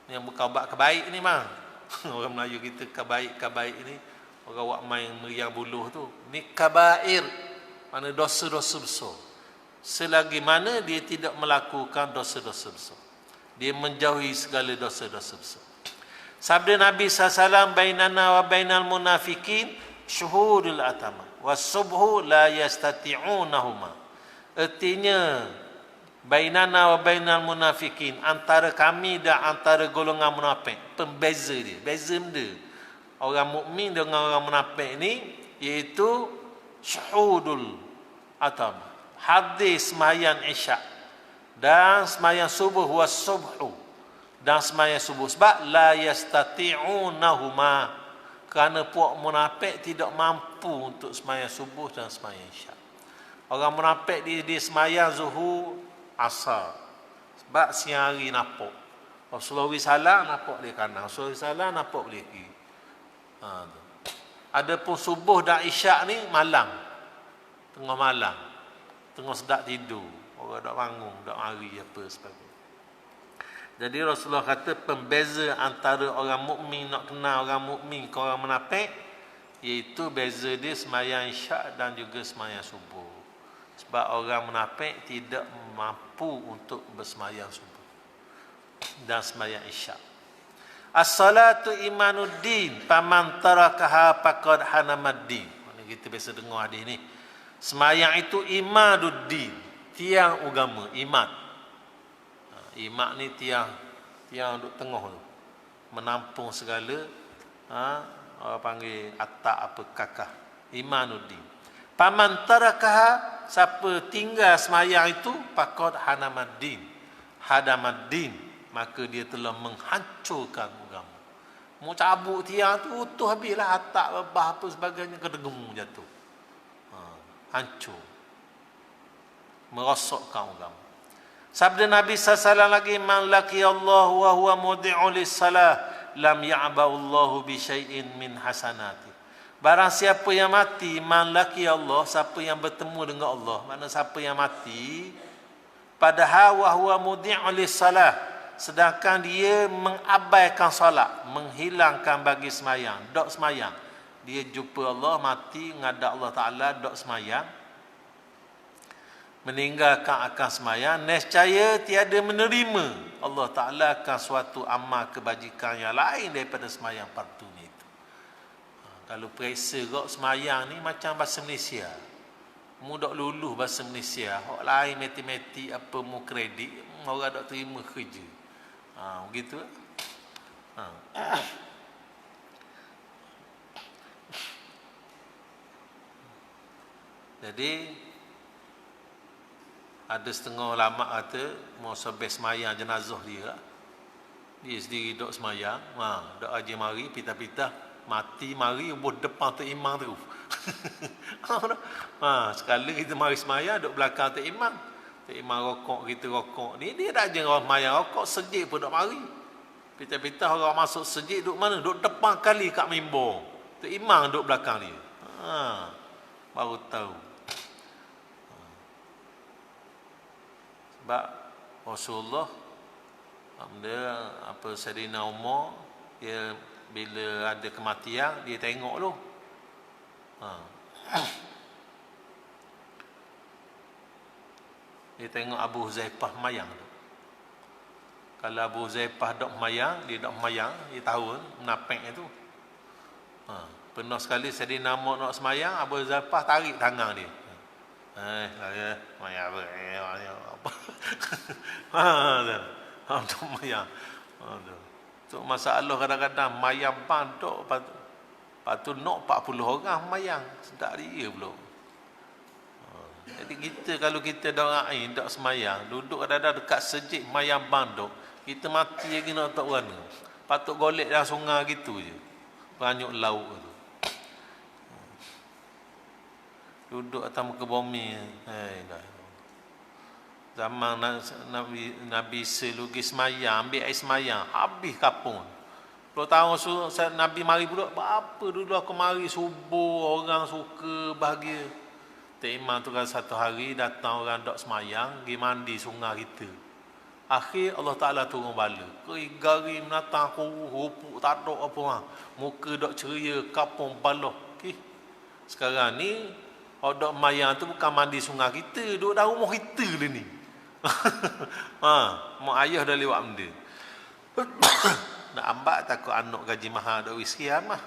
Yang bukan buat kebaik ni mah. Orang Melayu kita kabaik ni, orang buat main meriang buluh tu. Ni kabair, mana dosa-dosa besar. Selagi mana dia tidak melakukan dosa-dosa besar, dia menjauhi segala dosa-dosa besar. Sabda Nabi SAW, bainana wa bainal munafikin syuhudul atama wasubhu la yastati'unahuma. Artinya bainana wa bainal munafikin, antara kami dan antara golongan munafik, pembeza dia, beza benda orang mukmin dengan orang munafik ni, iaitu syuhudul atama, hadir sembahyang isyak dan sembahyang subuh wasubhu, dan sembahyang subuh. Sebab la yastati'unahuma, kerana puak munafik tidak mampu untuk sembahyang subuh dan sembahyang isyak. Orang munafik dia sembahyang zuhur asar, sebab siang hari nampak Rasulullah SAW nampak dia kanan, Rasulullah SAW nampak dia kiri. Adapun subuh dan isyak ni malam, tengah malam, tengah sedap tidur, orang tak bangun, tak hari apa sebagainya. Jadi Rasulullah kata pembeza antara orang mukmin, nak kenal orang mukmin ke orang munafik, iaitu beza dia sembahyang isyak dan juga sembahyang subuh. Sebab orang munafik tidak mampu untuk bersembahyang subuh dan sembahyang isyak. As-salatu imanuddin, faman tarakaha faqad hanamaddin. Kita biasa dengar hadis ni. Sembahyang itu imanuddin, tiang agama, iman. Iman ni tiang duduk tengah tu, menampung segala orang panggil atap apa kakah. Imanuddin. Faman tarakaha, siapa tinggal sembahyang itu, faqad hadamaddin, maka dia telah menghancurkan agama. Mau cabut tiang tu utuh habislah, atap babah apa sebagainya kedegum jatuh. Hancur, merosakkan agama. Sabda Nabi SAW lagi, man laqiyallahu wa huwa mudi'u lis-salah lam ya'ba'ullahu bi syai'in min hasanati. Barang siapa yang mati, man laqiyallah, siapa yang bertemu dengan Allah, makna siapa yang mati padahal wa huwa mudi'u lis-salah, sedangkan dia mengabaikan solat, menghilangkan bagi semayang, dok semayang. Dia jumpa Allah, mati ngadak Allah Ta'ala, dok semayang, meninggalkan akan semayang, nescaya tiada menerima Allah Ta'ala akan suatu amal kebajikan yang lain daripada semayang fardu ni itu. Kalau periksa kok semayang ni macam bahasa Malaysia, mu dok luluh bahasa Malaysia, hok lain matematik apa mu kredit, orang dok terima kerja. Begitu. Jadi ada setengah ulama kata mau sebab semayang jenazah dia sendiri dok semayang, dok aja mari pita-pita mati mari buat depan tu imam tu. Sekali kita mari semayang dok belakang tu imam. Tu imam rokok, kita rokok. Ni dia dah je orang semayang rokok, sejik pun dok mari. Pita-pita orang masuk sejik duk mana? Duk depan kali kat mimbar. Tu imam duk belakang dia. Baru tahu. Sebab Rasulullah dia Sayyidina Umar, dia bila ada kematian dia tengok tu. Dia tengok Abu Huzaifah mayang tu. Kalau Abu Huzaifah dok mayang, dia dok mayang, dia tahu menapik itu. Pernah sekali Sayyidina Umar nak semayang, Abu Huzaifah tarik tangan dia. Saya mayang apa? Untuk mayang. Tu masalah kadang-kadang mayang bandok, patut nak 40 orang mayang, sedak dia pula. Jadi kita kalau kita dak ain dak semayang, duduk kadang-kadang dekat sejik mayang bandok, kita mati lagi nak tak mana. Patut golek dalam sungai gitu je. Banyak lauk tu. Duduk atas muka bumi. Zaman Nabi selugi semayang, ambil air semayang, habis kapung. 10 tahun Nabi mari pula, apa dulu aku mari subuh, orang suka bahagia. Tak imam tu kan satu hari datang orang dok semayang, pergi mandi sungai kita. Akhir Allah Ta'ala turun bala. Gari menatang aku, rupuk tak ada apa lah. Muka dok ceria, kapung baloh. Okay. Sekarang ni, dok mayang tu bukan mandi sungai kita, duduk dalam rumah kita lah ni. Mak ayah dah lewat benda. Nak ambat takut anak gaji mahal dok wisian mah.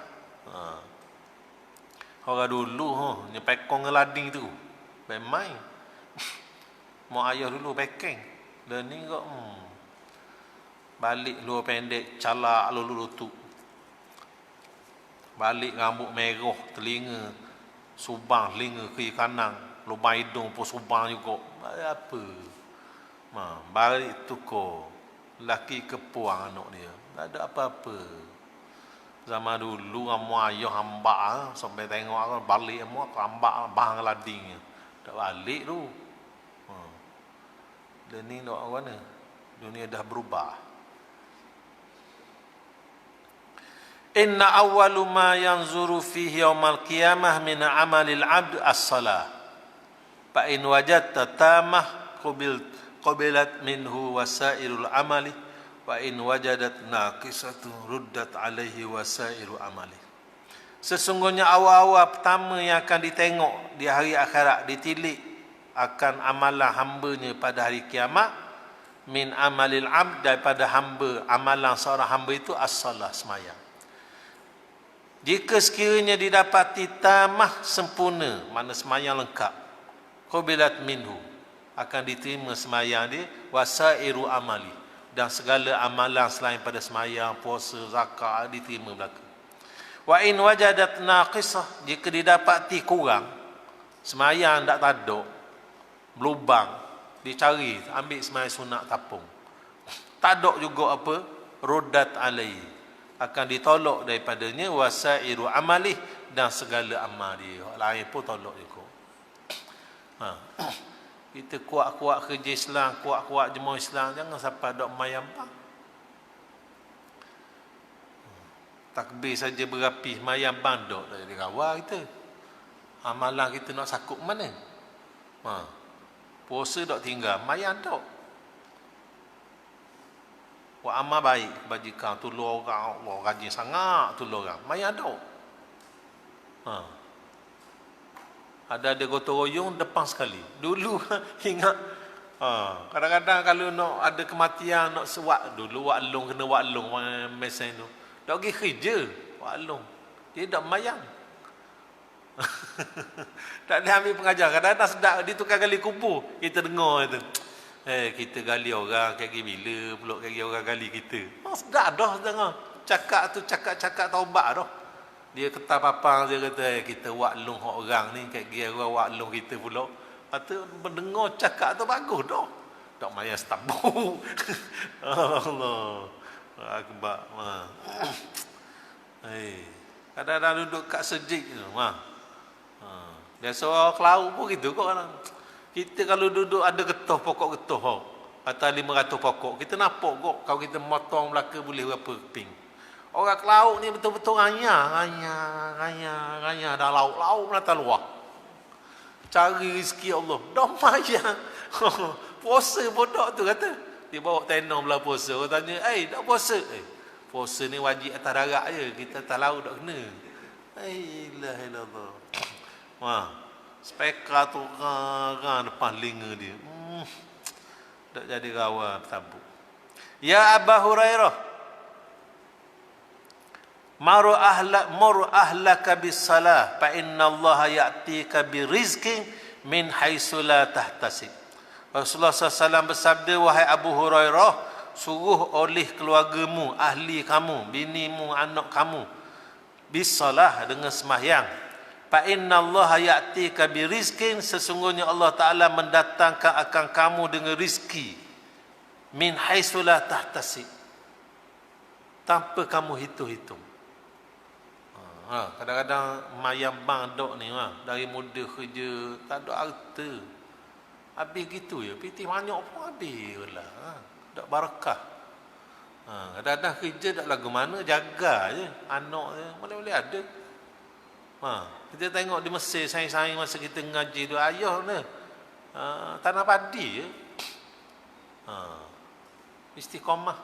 Orang dulu, nyepekong ngelading tu. Main-main. Mak ayah dulu pekeng. Dan ni kok balik luar pendek, calak lulu lutut. Balik rambut merah, telinga subang, telinga kiri kanan, lubang hidung pun subang juga. Apa? Balik tukar. Laki kepuang anak dia. Tak ada apa-apa. Zaman dulu mak ayah hambak sampai tengok aku balik mak hambak bang lading. Tak balik tu. Dan ni nak mana? Dunia dah berubah. Inna awwalu ma yanzuru fihi yaumal qiyamah min amalil abd as-salah. Fa in wajadta tamah qabilat minhu wasairul amali wa in wajadat naqisatun ruddat alaihi wasairu amali. Sesungguhnya awal-awal pertama yang akan ditengok di hari akhirat, ditilik akan amalan hambanya pada hari kiamat, min amalil abd, daripada hamba, amalan seorang hamba itu as-salah, sembahyang. Jika sekiranya didapati tamah, sempurna, mana sembahyang lengkap, qabilat minhu, akan diterima sembahyang dia, wasairu amali, dan segala amalan selain pada sembahyang, puasa, zakat diterima belaka. Wa in wajadat naqisah, jika didapati kurang, sembahyang tak taduk, berlubang, dicari, ambil sembahyang sunat tapung, tak ada juga apa, ruddat alaihi, akan ditolak daripadanya wasairu amalih, dan segala amal dia lain pun tolak juga. Kita kuat-kuat kerja Islam, kuat-kuat jemaah Islam, jangan sampai dok mayam bang. Takbir saja berapi, mayam bang dok tak jadi kawal kita. Amalan kita nak sakup mana? Puasa dok tinggal, mayam dok. Buat amal baik, bajikan tolong orang, Allah rajin sangat tolong orang, mayam dok. Ada gotong royong depan sekali. Dulu ingat, kadang-kadang kalau nak ada kematian, nak sewak dulu, wak long kena wak long mesin tu. Tak pergi kerja, wak long. Dia tak mayang. Tak ada ambil pengajar. Kadang-kadang sedap ditukar gali kubur. Kita dengar itu. Kita gali orang kayak bila pula kayak orang gali kita. Sedap dah dengar. Cakap tu cakap taubat dah. Dia kata papang, dia kata kita wak long hak orang ni kayak dia orang wak long kita pula. Patut mendengar cakap tu bagus dah. Tak mayang setabu. Allah akbar. Kadang-kadang duduk kat sejik tu. Biasa orang Kelau pun gitu kok kadang. Kita kalau duduk ada getah, pokok getah, atau 500 pokok, kita nampak kok kalau kita motong belaka boleh berapa keping. Orang Kelau ni betul-betul ranya dah lauk menata luar. Cari rezeki Allah. Dah mayang. Puasa bodoh tu kata. Dia bawa tenor belah puasa. Orang tanya, tak puasa? Puasa ni wajib atas darat je. Kita tak lauk tak kena. La ilaha illallah. Spekar tu kan depan telinga dia. Tak jadi kawan bertabuk. Ya Aba Hurairah, maru ahlaka bis salah fa inna Allah ya'tika bi rizqin min haitsu la tahtasib. Rasulullah SAW bersabda, wahai Abu Hurairah, suruh oleh keluargamu, ahli kamu, binimu, anak kamu, bis salah, dengan sembahyang. Fa inna Allah ya'tika bi rizqin, sesungguhnya Allah Taala mendatangkan akan kamu dengan rizki, min haitsu la tahtasib, tanpa kamu hitung-hitung. Kadang-kadang mayam bang dok ni dari muda kerja tak ada harta. Habis gitu ya, piti banyak pun habis lah. Tak barakah. Kadang-kadang kerja tak lagu mana, jaga je anak je, boleh-boleh ada. Kita tengok di Mesir, saing-saing masa kita ngaji tu, ayah ni tanah padi je. Istiqamah.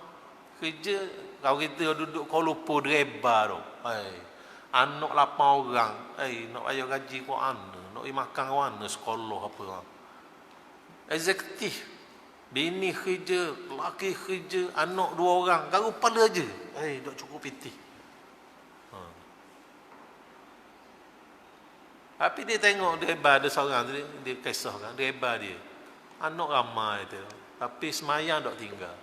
Kerja, kalau kita duduk Kuala Lumpur dreba tu. Anak 8 orang. Nak bayar gaji kau mana? Nak pergi makan kau mana? Sekolah apa? Eksekutif. Bini kerja, lelaki kerja, anak 2 orang. Garu kepala je. Dok cukup piti. Tapi dia tengok dreba ada seorang dia kisahkan dreba dia. Anak ramai tu. Tapi semayang dok tinggal.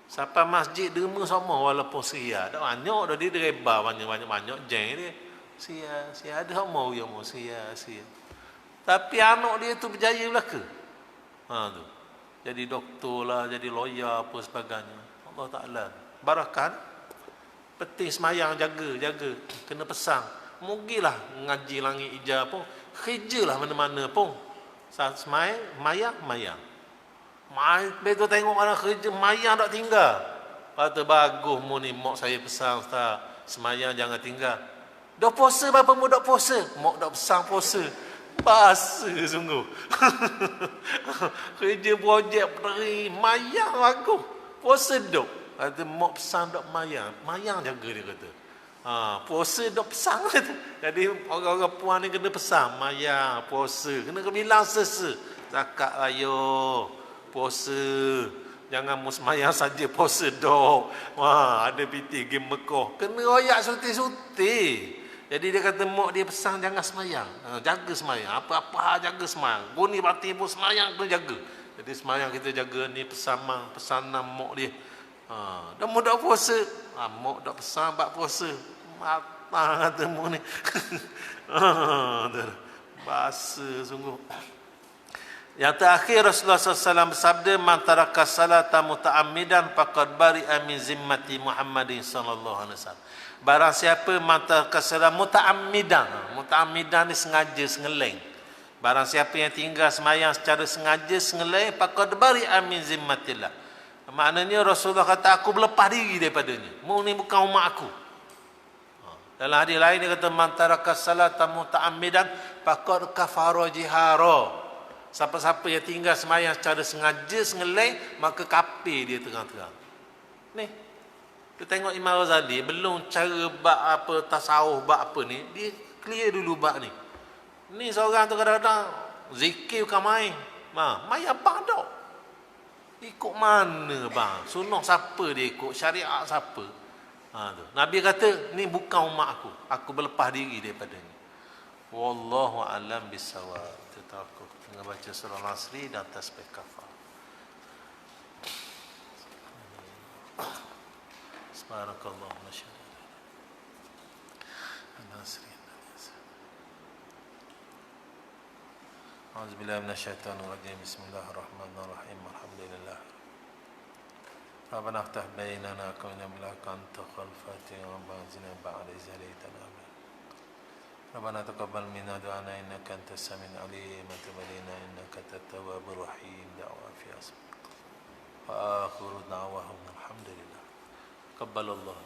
Sampai masjid derma sama walaupun sia. Tak banyak dah dia dreba banyak jeng dia. Sia ada sama yang mau sia. Tapi anak dia tu berjaya belaka. Tu. Jadi doktor lah, jadi lawyer apa sebagainya. Allah Taala barakah. Penting semayang jaga. Kena pesang. Mugilah ngaji langit hijau pun, kerjalah mana-mana pun. Saat mayang. Betul tengok mana kerja, mayang tak tinggal. Kata bagus mu ni, mak saya pesan Ustaz, semayang jangan tinggal. Dah puasa berapa mu dah puasa? Mak dah pesan puasa. Bahasa sungguh. Kerja projek peri, mayang bagus. Puasa dok. Kata mak pesan dok mayang. Mayang jaga dia kata. Puasa dok pesang. Jadi orang-orang puan ni kena pesang maya puasa, kena bilang sesa. Cakap ayo puasa. Jangan musmayang saja puasa dok. Ada piti game Mekah. Kena royak suti-suti. Jadi dia kata mak dia pesang jangan semayang. Jaga semayang. Apa-apa jaga semayang. Guni batin pun semayang kena jaga. Jadi semayang kita jaga ni pesanan mak dia. Dah mudah puasa. Mak dah pesan bab puasa. Mata kata mu ni. Bahasa sungguh. Yang terakhir Rasulullah SAW bersabda, man taraka salata muta'ammidan faqad bari'a min zimmati Muhammadin sallallahu alaihi wasallam. Barang siapa man taraka salata muta'ammidan ni sengaja sengeleng. Barang siapa yang tinggal semayang secara sengaja sengeleng faqad bari'a min zimmatillah. Maknanya Rasulullah kata aku berlepas diri daripadanya. Mu ni bukan umat aku. Dalam hadis lain dia kata man taraka salata muta'ammidan faqad kafara jihara. Siapa-siapa yang tinggal semayang secara sengaja sengeleng maka kafir dia terang-terang. Ni. Kita tengok Imam Ghazali belum cara bab apa tasawuf bab apa ni, dia clear dulu bab ni. Ni seorang tu kadang-kadang zikir bukan main. Main abang dok. Ikut mana bang? Sunnah siapa dia ikut? Syariat siapa? Tu. Nabi kata, ni bukan umat aku. Aku berlepas diri daripadanya. Wallahu a'lam bissawab. Kita aku tengah baca surah Nasri dan tasbih kafar. Subhanakallah wa syahadu. Nasri. A'udzubillahi minasyaitonir rajim. Bismillahirrahmanirrahim. Alhamdulillah. Rabbana aftah bainana wa baina bilaka anta khalfati wa ba'zina ba'da izalaitana. Rabbana taqabbal minna du'ana innaka antas samiul alim wa tub alaina innaka at-tawwabur rahim. Da'wa fi asma. Wa akhiru da'wahum alhamdulillah. Qabbalallahu